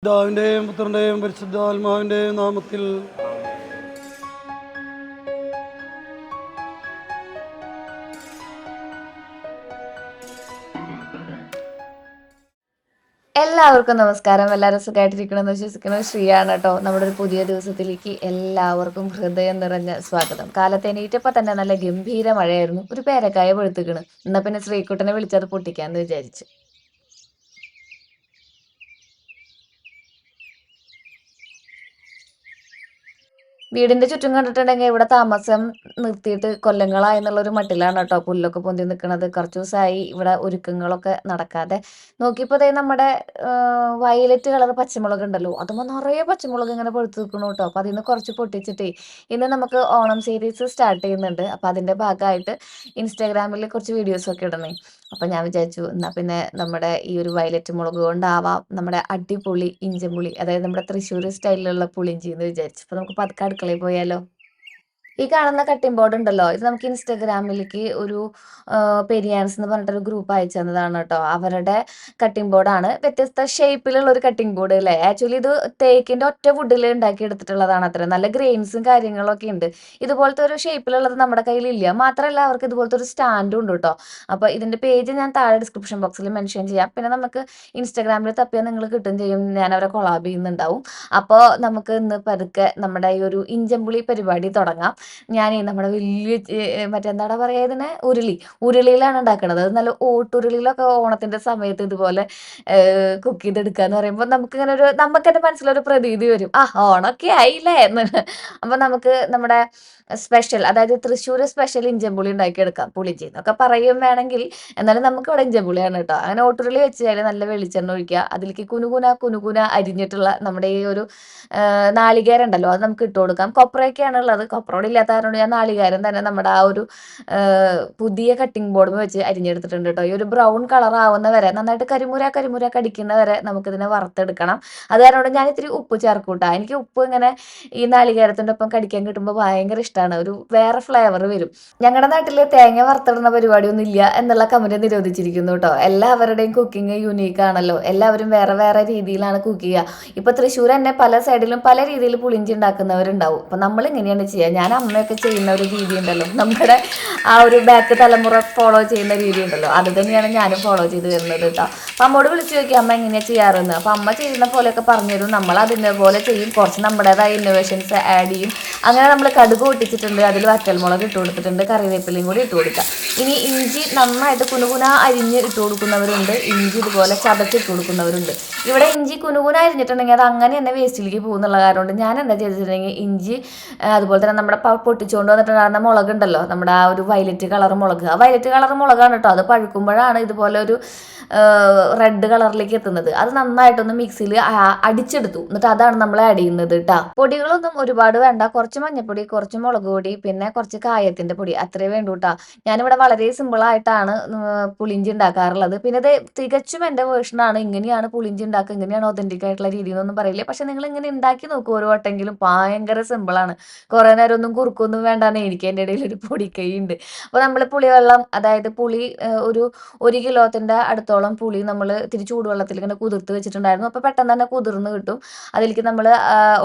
പിതാവിൻ്റെയും പുത്രൻ്റെയും പരിശുദ്ധാത്മാവിൻ്റെയും നാമത്തിൽ. എല്ലാവർക്കും നമസ്കാരം. എല്ലാവരും സുഖമായിട്ടിരിക്കണമെന്ന് വിശ്വസിക്കുന്നു. ശ്രീയാണ് കേട്ടോ. നമ്മുടെ ഒരു പുതിയ ദിവസത്തിലേക്ക് എല്ലാവർക്കും ഹൃദയം നിറഞ്ഞ സ്വാഗതം. കാലത്ത് എണീറ്റപ്പോൾ തന്നെ നല്ല ഗംഭീര മഴയായിരുന്നു. ഒരു പേരക്കായ പഴുത്തുക്കണ്. എന്നാ പിന്നെ ശ്രീകുട്ടനെ വിളിച്ചത് പൊട്ടിക്കാന്ന് വിചാരിച്ചു. വീടിന്റെ ചുറ്റും കണ്ടിട്ടുണ്ടെങ്കിൽ ഇവിടെ താമസം നിർത്തിയിട്ട് കൊല്ലങ്ങളായി എന്നുള്ളൊരു മട്ടിലാണ് കേട്ടോ പുല്ലൊക്കെ പൊന്തി നിൽക്കുന്നത്. കുറച്ച് ദിവസമായി ഇവിടെ ഒരുക്കങ്ങളൊക്കെ നടക്കാതെ. നോക്കിയപ്പോൾ ദേ നമ്മുടെ വയലറ്റ് കളർ പച്ചമുളക് ഉണ്ടല്ലോ, അതുമ്പോൾ നിറയെ പച്ചമുളക് ഇങ്ങനെ പഴുത്ത് നിൽക്കണു കേട്ടോ. അപ്പോൾ അതിൽ നിന്ന് കുറച്ച് പൊട്ടിച്ചിട്ടേ ഇന്ന് നമുക്ക് ഓണം സീരീസ് സ്റ്റാർട്ട് ചെയ്യുന്നുണ്ട്. അപ്പോൾ അതിൻ്റെ ഭാഗമായിട്ട് ഇൻസ്റ്റാഗ്രാമിൽ കുറച്ച് വീഡിയോസൊക്കെ ഇടണേ. അപ്പം ഞാൻ വിചാരിച്ചു എന്നാൽ പിന്നെ നമ്മുടെ ഈ ഒരു വയലറ്റ് മുളക് കൊണ്ടാവാം നമ്മുടെ അടിപൊളി ഇഞ്ചമ്പുളി, അതായത് നമ്മുടെ തൃശ്ശൂർ സ്റ്റൈലിലുള്ള പുളിഞ്ചി എന്ന് വിചാരിച്ചു. അപ്പോൾ നമുക്ക് പതുക്കെ അടുക്കളയിൽ പോയാലോ. ഈ കാണുന്ന കട്ടിംഗ് ബോർഡ് ഉണ്ടല്ലോ, ഇത് നമുക്ക് ഇൻസ്റ്റഗ്രാമിലേക്ക് ഒരു പെരിയാൻസ് എന്ന് പറഞ്ഞിട്ടൊരു ഗ്രൂപ്പ് അയച്ചു തന്നതാണ് കേട്ടോ. അവരുടെ കട്ടിംഗ് ബോർഡാണ്. വ്യത്യസ്ത ഷേപ്പിലുള്ള ഒരു കട്ടിംഗ് ബോർഡ് അല്ലേ. ആക്ച്വലി ഇത് തേക്കിന്റെ ഒറ്റ വുഡിൽ ഉണ്ടാക്കി എടുത്തിട്ടുള്ളതാണ്. അത്ര നല്ല ഗ്രെയിൻസും കാര്യങ്ങളൊക്കെ ഉണ്ട്. ഇതുപോലത്തെ ഒരു ഷേപ്പിലുള്ളത് നമ്മുടെ കയ്യിലില്ല. മാത്രമല്ല അവർക്ക് ഇതുപോലത്തെ ഒരു സ്റ്റാൻഡും ഉണ്ട് കേട്ടോ. അപ്പോൾ ഇതിന്റെ പേജ് ഞാൻ താഴെ ഡിസ്ക്രിപ്ഷൻ ബോക്സിൽ മെൻഷൻ ചെയ്യാം. പിന്നെ നമുക്ക് ഇൻസ്റ്റാഗ്രാമിൽ തപ്പിയാൽ നിങ്ങൾ കിട്ടും ചെയ്യും. ഞാൻ അവരെ കൊളാബ് ചെയ്യുന്നുണ്ടാവും. അപ്പോൾ നമുക്ക് ഇന്ന് പതുക്കെ നമ്മുടെ ഈ ഒരു ഇഞ്ചമ്പുളി പരിപാടി തുടങ്ങാം. ഞാനേ നമ്മുടെ വലിയ മറ്റെന്താടാ പറയുക ഇതിനെ, ഉരുളിയിലാണ് ഉണ്ടാക്കണത്. അത് നല്ല ഓട്ടുരുളിയിലൊക്കെ ഓണത്തിന്റെ സമയത്ത് ഇതുപോലെ കുക്ക് ചെയ്തെടുക്കുക എന്ന് പറയുമ്പോൾ നമുക്കിങ്ങനെ നമുക്ക് എൻ്റെ മനസ്സിലൊരു പ്രതീതി വരും, ആ ഓണമൊക്കെ ആയില്ലേ എന്ന്. അപ്പം നമുക്ക് നമ്മുടെ സ്പെഷ്യൽ, അതായത് തൃശ്ശൂർ സ്പെഷ്യൽ ഇഞ്ചമ്പുളി ഉണ്ടാക്കിയെടുക്കാം. പുളിഞ്ചി എന്നൊക്കെ പറയും വേണമെങ്കിൽ, എന്നാലും നമുക്ക് ഇവിടെ ഇഞ്ചമ്പുളിയാണ് കേട്ടോ. അങ്ങനെ ഓട്ടുരുളി വെച്ച് കഴിഞ്ഞാൽ നല്ല വെളിച്ചെണ്ണ ഒഴിക്കുക. അതിലേക്ക് കുനുകുന അരിഞ്ഞിട്ടുള്ള നമ്മുടെ ഈ ഒരു നാളികേരം ഉണ്ടല്ലോ, അത് നമുക്ക് ഇട്ട് കൊടുക്കാം. കൊപ്രയൊക്കെയാണ് ഉള്ളത്. കൊപ്രോട് ഇല്ലാത്ത കാരണം ഞാൻ നാളികേരം തന്നെ നമ്മുടെ ആ ഒരു പുതിയ കട്ടിംഗ് ബോർഡ് വെച്ച് അരിഞ്ഞെടുത്തിട്ടുണ്ട് കേട്ടോ. ഈ ഒരു ബ്രൗൺ കളർ ആവുന്ന വരെ നന്നായിട്ട് കരിമുര കടിക്കുന്ന വരെ നമുക്കിതിനെ വറുത്തെടുക്കണം. അത് കാരണം ഞാൻ ഇത്തിരി ഉപ്പ് ചേർക്കൂട്ടാ. എനിക്ക് ഉപ്പ് ഇങ്ങനെ ഈ നാളികേരത്തിൻ്റെ ഒപ്പം കടിക്കാൻ കിട്ടുമ്പോൾ ഭയങ്കര ഇഷ്ടമാണ്. ഒരു വേറെ ഫ്ലേവർ വരും. ഞങ്ങളുടെ നാട്ടിൽ തേങ്ങ വറുത്തിടുന്ന പരിപാടിയൊന്നും ഇല്ല എന്നുള്ള കമന്റ് നിരോധിച്ചിരിക്കുന്നു കേട്ടോ. എല്ലാവരുടെയും കുക്കിംഗ് യുണീക്ക് ആണല്ലോ. എല്ലാവരും വേറെ വേറെ രീതിയിലാണ് കുക്ക് ചെയ്യുക. ഇപ്പൊ തൃശ്ശൂർ തന്നെ പല സൈഡിലും പല രീതിയിൽ പുളിഞ്ചി ഉണ്ടാക്കുന്നവരുണ്ടാവും. അപ്പൊ നമ്മൾ ഇങ്ങനെയാണ് ചെയ്യുക. ഞാൻ അമ്മയൊക്കെ ചെയ്യുന്ന ഒരു രീതി ഉണ്ടല്ലോ, നമ്മുടെ ആ ഒരു ബാക്ക് തലമുറ ഫോളോ ചെയ്യുന്ന രീതി ഉണ്ടല്ലോ, അത് തന്നെയാണ് ഞാനും ഫോളോ ചെയ്ത് വരുന്നത് കേട്ടോ. അപ്പം അമ്മോട് വിളിച്ചു നോക്കി അമ്മ എങ്ങനെയാണ് ചെയ്യാറെന്ന്. അപ്പം അമ്മ ചെയ്യുന്ന പോലെയൊക്കെ പറഞ്ഞുതരും. നമ്മൾ അതിൻ്റെ പോലെ ചെയ്യും. കുറച്ച് നമ്മുടേതായ ഇന്നോവേഷൻസ് ആഡ് ചെയ്യും. അങ്ങനെ നമ്മൾ കടുക് പൊട്ടിച്ചിട്ടുണ്ട്, അതിൽ വറ്റൽമുളക് ഇട്ട് കൊടുത്തിട്ടുണ്ട്, കറിവേപ്പിലയും കൂടി ഇട്ട് കൊടുക്കുക. ഇനി ഇഞ്ചി നന്നായിട്ട് കുനുകുന അരിഞ്ഞ് ഇട്ട് കൊടുക്കുന്നവരുണ്ട്, ഇഞ്ചി ഇതുപോലെ ചതച്ചിട്ട് കൊടുക്കുന്നവരുണ്ട്. ഇവിടെ ഇഞ്ചി കുനുകുന അരിഞ്ഞിട്ടുണ്ടെങ്കിൽ അത് അങ്ങനെ തന്നെ വേസ്റ്റിലേക്ക് പോകുന്നുള്ള കാരണം കൊണ്ട് ഞാൻ എന്താ ചെയ്തിട്ടുണ്ടെങ്കിൽ ഇഞ്ചി അതുപോലെ തന്നെ നമ്മുടെ പൊട്ടിച്ചുകൊണ്ട് വന്നിട്ടുണ്ടാകുന്ന മുളകുണ്ടല്ലോ, നമ്മുടെ ആ ഒരു വയലറ്റ് കളർ മുളക്, ആ വയലറ്റ് കളർ മുളകാണ് കേട്ടോ. അത് പഴുക്കുമ്പോഴാണ് ഇതുപോലെ ഒരു റെഡ് കളറിലേക്ക് എത്തുന്നത്. അത് നന്നായിട്ടൊന്ന് മിക്സിയിൽ അടിച്ചെടുത്തു. എന്നിട്ട് അതാണ് നമ്മൾ ആഡ് ചെയ്യുന്നത് കേട്ടോ. പൊടികളൊന്നും ഒരുപാട് വേണ്ട. കുറച്ച് മഞ്ഞൾപ്പൊടി, കുറച്ച് മുളക് പൊടി, പിന്നെ കുറച്ച് കായത്തിന്റെ പൊടി, അത്രേ വേണ്ടൂ കേട്ടോ. ഞാനിവിടെ വളരെ സിമ്പിൾ ആയിട്ടാണ് പുളിഞ്ചി ഉണ്ടാക്കാറുള്ളത്. പിന്നെ ഇത് തികച്ചും എൻ്റെ വേർഷനാണ്. ഇങ്ങനെയാണ് പുളിഞ്ചി ഉണ്ടാക്കുക, ഇങ്ങനെയാണ് ഒതന്റിക് ആയിട്ടുള്ള രീതി എന്നൊന്നും പറയില്ല. പക്ഷെ നിങ്ങൾ ഇങ്ങനെ ഉണ്ടാക്കി നോക്കൂ ഒരു വട്ടെങ്കിലും. ഭയങ്കര സിമ്പിളാണ്. കുറേ നേരം ഒന്നും കുറുക്കൊന്നും വേണ്ടാന്ന്. എനിക്ക് എൻ്റെ ഇടയിൽ ഒരു പൊടിക്കൈ ഉണ്ട്. അപ്പോൾ നമ്മൾ പുളിവെള്ളം, അതായത് പുളി ഒരു കിലോത്തിൻ്റെ അടുത്തോളം പുളി നമ്മൾ ഇത്തിരി ചൂടുവെള്ളത്തിൽ ഇങ്ങനെ കുതിർത്ത് വെച്ചിട്ടുണ്ടായിരുന്നു. അപ്പോൾ പെട്ടെന്ന് തന്നെ കുതിർന്ന് കിട്ടും. അതിലേക്ക് നമ്മൾ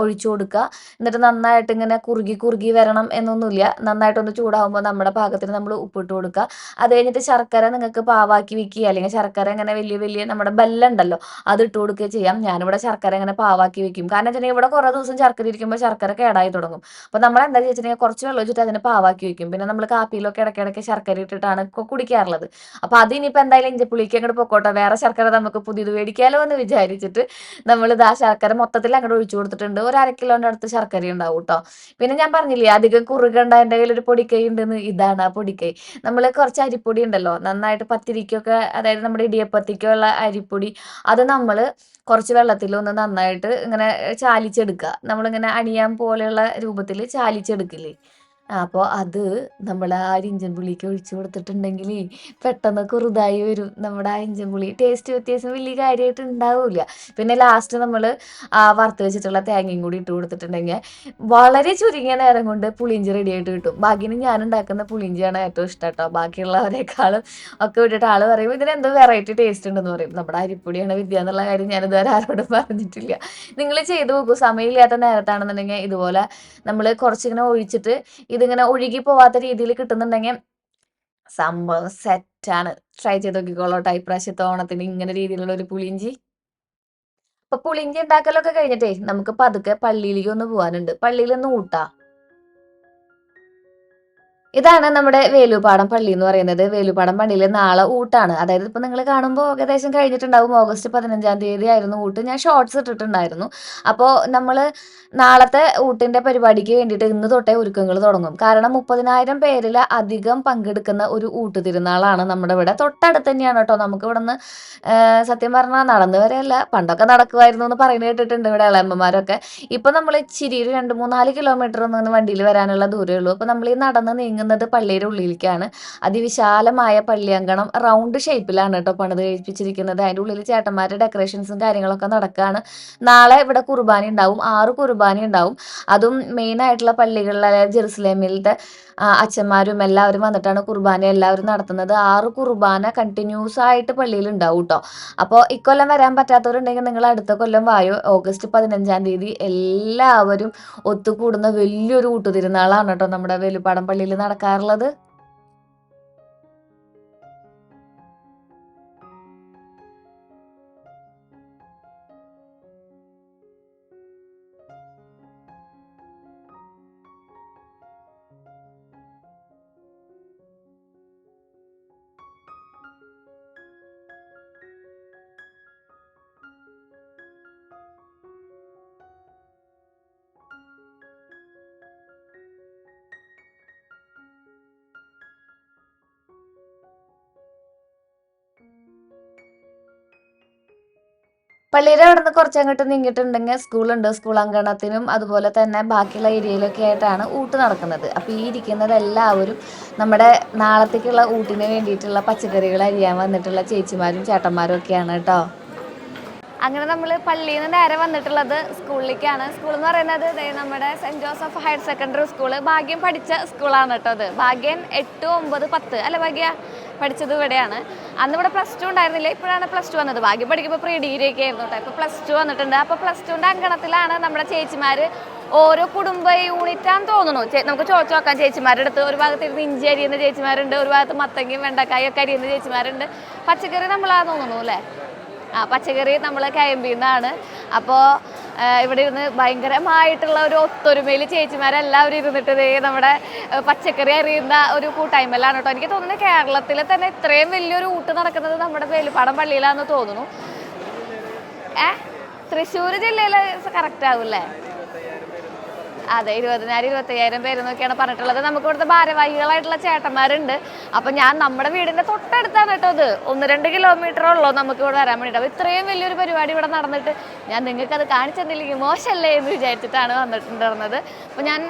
ഒഴിച്ചു കൊടുക്കുക. എന്നിട്ട് നന്നായിട്ട് ഇങ്ങനെ കുറുകി വരണം എന്നൊന്നുമില്ല. നന്നായിട്ടൊന്ന് ചൂടാകുമ്പോൾ നമ്മുടെ പാകത്തിന് നമ്മൾ ഉപ്പിട്ട് കൊടുക്കുക. അത് കഴിഞ്ഞിട്ട് ശർക്കര നിങ്ങൾക്ക് പാവാക്കി വെക്കുക, അല്ലെങ്കിൽ ശർക്കര ഇങ്ങനെ വലിയ നമ്മുടെ ബെല്ലം ഉണ്ടല്ലോ അത് ഇട്ട് കൊടുക്കുകയും ചെയ്യാം. ഞാനിവിടെ ശർക്കര ഇങ്ങനെ പാവാക്കി വെക്കും. കാരണം വെച്ചിട്ടുണ്ടെങ്കിൽ ഇവിടെ കുറേ ദിവസം ശർക്കര ഇരിക്കുമ്പോൾ ശർക്കര കേടായി തുടങ്ങും. അപ്പോൾ നമ്മൾ എന്താ വെച്ചിട്ടുണ്ടെങ്കിൽ കുറച്ച് വെള്ളം വെച്ചിട്ട് അതിനെ പാവാക്കി വെക്കും. പിന്നെ നമ്മൾ കാപ്പിയിലൊക്കെ ഇടയ്ക്കിടയ്ക്ക് ശർക്കര ഇട്ടിട്ടാണ് കുടിക്കാറുള്ളത്. അപ്പോൾ അതിനിപ്പോൾ എന്തായാലും ഇഞ്ചപ്പുളിക്ക് അങ്ങോട്ട് പൊക്കോട്ടെ, വേറെ ശർക്കര നമുക്ക് പുതിയത് മേടിക്കാലോ എന്ന് വിചാരിച്ചിട്ട് നമ്മളിത് ആ ശർക്കര മൊത്തത്തിൽ അങ്ങോട്ട് ഒഴിച്ചു കൊടുത്തിട്ടുണ്ട്. ഒരു 1/2 കിലോൻ്റെ അടുത്ത് ശർക്കര ഉണ്ടാവും കേട്ടോ. പിന്നെ ഞാൻ പറഞ്ഞില്ലേ അധികം കുറുകണ്ട, എൻ്റെ കയ്യിൽ ഒരു പൊടിക്കൈ ഉണ്ടെന്ന്. ഇതാണ് ആ പൊടിക്കൈ. നമ്മൾ കുറച്ച് അരിപ്പൊടി ഉണ്ടല്ലോ, നന്നായിട്ട് പത്തിരിക്കൊക്കെ, അതായത് നമ്മുടെ ഇടിയപ്പത്തിക്കോ ഉള്ള അരിപ്പൊടി, അത് നമ്മൾ കുറച്ച് വെള്ളത്തിലൊന്ന് നന്നായിട്ട് ഇങ്ങനെ ചാലിച്ചെടുക്കുക. നമ്മളിങ്ങനെ അണിയാൻ പോലെയുള്ള രൂപത്തിൽ ചാലിച്ചെടുക്കില്ലേ, അപ്പോൾ അത് നമ്മുടെ ആ ഇഞ്ചൻ പുളിക്ക് ഒഴിച്ച് കൊടുത്തിട്ടുണ്ടെങ്കിൽ പെട്ടെന്ന് കുറുതായി വരും നമ്മുടെ ആ ഇഞ്ചൻ പുളി. ടേസ്റ്റ് വ്യത്യാസം വലിയ കാര്യമായിട്ട് ഉണ്ടാവില്ല. പിന്നെ ലാസ്റ്റ് നമ്മൾ ആ വറുത്ത് വെച്ചിട്ടുള്ള തേങ്ങയും കൂടി ഇട്ട് കൊടുത്തിട്ടുണ്ടെങ്കിൽ വളരെ ചുരുങ്ങിയ നേരം കൊണ്ട് പുളിയിഞ്ചി റെഡി ആയിട്ട് കിട്ടും. ഭാഗ്യന് ഞാൻ ഉണ്ടാക്കുന്ന പുളിയിഞ്ചിയാണ് ഏറ്റവും ഇഷ്ടം കേട്ടോ. ബാക്കിയുള്ളവരെക്കാളും ഒക്കെ വിട്ടിട്ട് ആൾ പറയും ഇതിനെന്തോ വെറൈറ്റി ടേസ്റ്റ് ഉണ്ടെന്ന് പറയും. നമ്മുടെ അരിപ്പൊടിയാണ് വിദ്യ എന്നുള്ള കാര്യം ഞാനിതുവരെ ആരോടും പറഞ്ഞിട്ടില്ല. നിങ്ങൾ ചെയ്തു നോക്കൂ. സമയമില്ലാത്ത നേരത്താണെന്നുണ്ടെങ്കിൽ ഇതുപോലെ നമ്മൾ കുറച്ചിങ്ങനെ ഒഴിച്ചിട്ട് ഇതിങ്ങനെ ഒഴുകി പോവാത്ത രീതിയിൽ കിട്ടുന്നുണ്ടെങ്കിൽ സംഭവം സെറ്റാണ്. ട്രൈ ചെയ്ത് നോക്കിക്കോളൂ ട്ടോ ഇപ്രാവശ്യത്തെ ഓണത്തിന് ഇങ്ങനെ രീതിയിലുള്ള ഒരു പുളിയിഞ്ചി. അപ്പൊ പുളിയിഞ്ചി ഉണ്ടാക്കലൊക്കെ കഴിഞ്ഞിട്ടേ നമുക്ക് പതുക്കെ പള്ളിയിലേക്ക് ഒന്ന് പോവാനുണ്ട്. പള്ളിയിലൊന്ന് ഊട്ടാ. ഇതാണ് നമ്മുടെ വേലൂപ്പാടം പള്ളി എന്ന് പറയുന്നത്. വേലൂപ്പാടം പള്ളിയിൽ നാളെ ഊട്ടാണ്. അതായത് ഇപ്പൊ നിങ്ങൾ കാണുമ്പോൾ ഏകദേശം കഴിഞ്ഞിട്ടുണ്ടാവും. ഓഗസ്റ്റ് 15-ാം തീയതി ആയിരുന്നു ഊട്ട്. ഞാൻ ഷോർട്സ് ഇട്ടിട്ടുണ്ടായിരുന്നു. അപ്പോൾ നമ്മൾ നാളത്തെ ഊട്ടിന്റെ പരിപാടിക്ക് വേണ്ടിയിട്ട് ഇന്ന് തൊട്ടേ ഒരുക്കങ്ങൾ തുടങ്ങും. കാരണം 30,000 പേരിൽ അധികം പങ്കെടുക്കുന്ന ഒരു ഊട്ട് തിരുനാളാണ് നമ്മുടെ ഇവിടെ. തൊട്ടടുത്ത് തന്നെയാണ് കേട്ടോ. നമുക്ക് ഇവിടെ നിന്ന് സത്യം പറഞ്ഞാൽ നടന്നു വരെയല്ല, പണ്ടൊക്കെ നടക്കുമായിരുന്നു എന്ന് പറയുന്നത് കേട്ടിട്ടുണ്ട് ഇവിടെ ഇളയമ്മമാരൊക്കെ. ഇപ്പൊ നമ്മൾ ഇച്ചിരി ഒരു 2-3-4 കിലോമീറ്റർ ഒന്നും വണ്ടിയിൽ വരാനുള്ള ദൂരമേ ഉള്ളൂ. അപ്പൊ നമ്മൾ ഈ നടന്ന് നീങ്ങുന്നത് പള്ളിയുടെ ഉള്ളിലേക്കാണ്. അതിവിശാലമായ പള്ളിയങ്കണം റൗണ്ട് ഷേപ്പിലാണ് കേട്ടോ പണിത് കഴിപ്പിച്ചിരിക്കുന്നത്. അതിൻ്റെ ഉള്ളിൽ ചേട്ടന്മാരുടെ ഡെക്കറേഷൻസും കാര്യങ്ങളൊക്കെ നടക്കുകയാണ്. നാളെ ഇവിടെ കുർബാന ഉണ്ടാവും. 6 കുർബാന ഉണ്ടാവും. അതും മെയിൻ ആയിട്ടുള്ള പള്ളികളിലെ ജെറുസലേമിലത്തെ അച്ഛന്മാരും എല്ലാവരും വന്നിട്ടാണ് കുർബാന എല്ലാവരും നടത്തുന്നത്. 6 കുർബാന കണ്ടിന്യൂസ് ആയിട്ട് പള്ളിയിൽ ഉണ്ടാവും കേട്ടോ. അപ്പോൾ ഇക്കൊല്ലം വരാൻ പറ്റാത്തവരുണ്ടെങ്കിൽ നിങ്ങൾ അടുത്ത കൊല്ലം വായോ. ഓഗസ്റ്റ് 15-ാം തീയതി എല്ലാവരും ഒത്തുകൂടുന്ന വലിയൊരു ഊട്ടുതിരുന്നാളാണ് കേട്ടോ നമ്മുടെ വേലുപ്പാടം പള്ളിയിൽ നടക്കാറുള്ളത്. പള്ളിയുടെ അവിടെ നിന്ന് കുറച്ചങ്ങോട്ട് നീങ്ങിയിട്ടുണ്ടെങ്കിൽ സ്കൂളുണ്ട്. സ്കൂൾ അങ്കണത്തിനും അതുപോലെ തന്നെ ബാക്കിയുള്ള ഏരിയയിലൊക്കെ ആയിട്ടാണ് ഊട്ട് നടക്കുന്നത്. അപ്പോൾ ഈ ഇരിക്കുന്നത് എല്ലാവരും നമ്മുടെ നാളത്തേക്കുള്ള ഊട്ടിന് വേണ്ടിയിട്ടുള്ള പച്ചക്കറികൾ അരിയാൻ വന്നിട്ടുള്ള ചേച്ചിമാരും ചേട്ടന്മാരും ഒക്കെയാണ് കേട്ടോ. അങ്ങനെ നമ്മൾ പള്ളിയിൽ നിന്ന് നേരെ വന്നിട്ടുള്ളത് സ്കൂളിലേക്കാണ്. സ്കൂൾ എന്ന് പറയുന്നത് നമ്മുടെ saint Joseph higher secondary school. ഭാഗ്യം പഠിച്ച സ്കൂളാണ് കേട്ടോ അത്. ഭാഗ്യൻ 8, 9, 10 അല്ല ഭാഗ്യ പഠിച്ചത് ഇവിടെയാണ്. അന്ന് ഇവിടെ +2 ഉണ്ടായിരുന്നില്ല. ഇപ്പോഴാണ് +2 വന്നത്. ഭാഗ്യം പഠിക്കുമ്പോൾ പ്രീ ഡിഗ്രി ഒക്കെ ആയിരുന്നു കേട്ടോ. ഇപ്പോൾ +2 വന്നിട്ടുണ്ട്. അപ്പോൾ +2ൻ്റെ അങ്കണത്തിലാണ് നമ്മുടെ ചേച്ചിമാർ ഓരോ കുടുംബ യൂണിറ്റാന്ന് തോന്നുന്നു. നമുക്ക് ചോദിച്ചു നോക്കാം ചേച്ചിമാരുടെ അടുത്ത്. ഒരു ഭാഗത്ത് ഇരുന്ന് ഇഞ്ചി അരിയുന്ന ചേച്ചിമാരുണ്ട്, ഒരു ഭാഗത്ത് മത്തങ്ങയും വെണ്ടക്കായും ഒക്കെ അരിയുന്ന ചേച്ചിമാരുണ്ട്. പച്ചക്കറി നമ്മളാന്ന് തോന്നുന്നു അല്ലേ? പച്ചക്കറി നമ്മൾ KMB-ന്നാണ്. അപ്പോൾ ഇവിടെ ഇരുന്ന് ഭയങ്കരമായിട്ടുള്ള ഒരു ഒത്തൊരുമയിൽ ചേച്ചിമാരെല്ലാവരും ഇരുന്നിട്ട് നമ്മുടെ പച്ചക്കറി അറിയുന്ന ഒരു കൂട്ടായ്മയിലാണ് കേട്ടോ. എനിക്ക് തോന്നുന്നത് കേരളത്തിൽ തന്നെ ഇത്രയും വലിയൊരു ഊട്ട് നടക്കുന്നത് നമ്മുടെ വേലുപ്പാടം പള്ളിയിലാണെന്ന് തോന്നുന്നു. തൃശ്ശൂർ ജില്ലയിൽ കറക്റ്റ് ആവില്ലേ? അതെ, 20,000-25,000 പേരെന്നൊക്കെയാണ് പറഞ്ഞിട്ടുള്ളത്. നമുക്ക് ഇവിടുത്തെ ഭാരവാഹികളായിട്ടുള്ള ചേട്ടന്മാരുണ്ട്. അപ്പം ഞാൻ നമ്മുടെ വീടിൻ്റെ തൊട്ടടുത്താണ് കേട്ടോ. അത് 1-2 കിലോമീറ്റർ ഉള്ളൂ നമുക്ക് ഇവിടെ വരാൻ വേണ്ടിയിട്ട്. അപ്പോൾ ഇത്രയും വലിയൊരു പരിപാടി ഇവിടെ നടന്നിട്ട് ഞാൻ നിങ്ങൾക്കത് കാണിച്ചെന്നില്ലെങ്കിൽ മോശമല്ലേ എന്ന് വിചാരിച്ചിട്ടാണ് വന്നിട്ടുണ്ടായിരുന്നത്. അപ്പോൾ ഞാൻ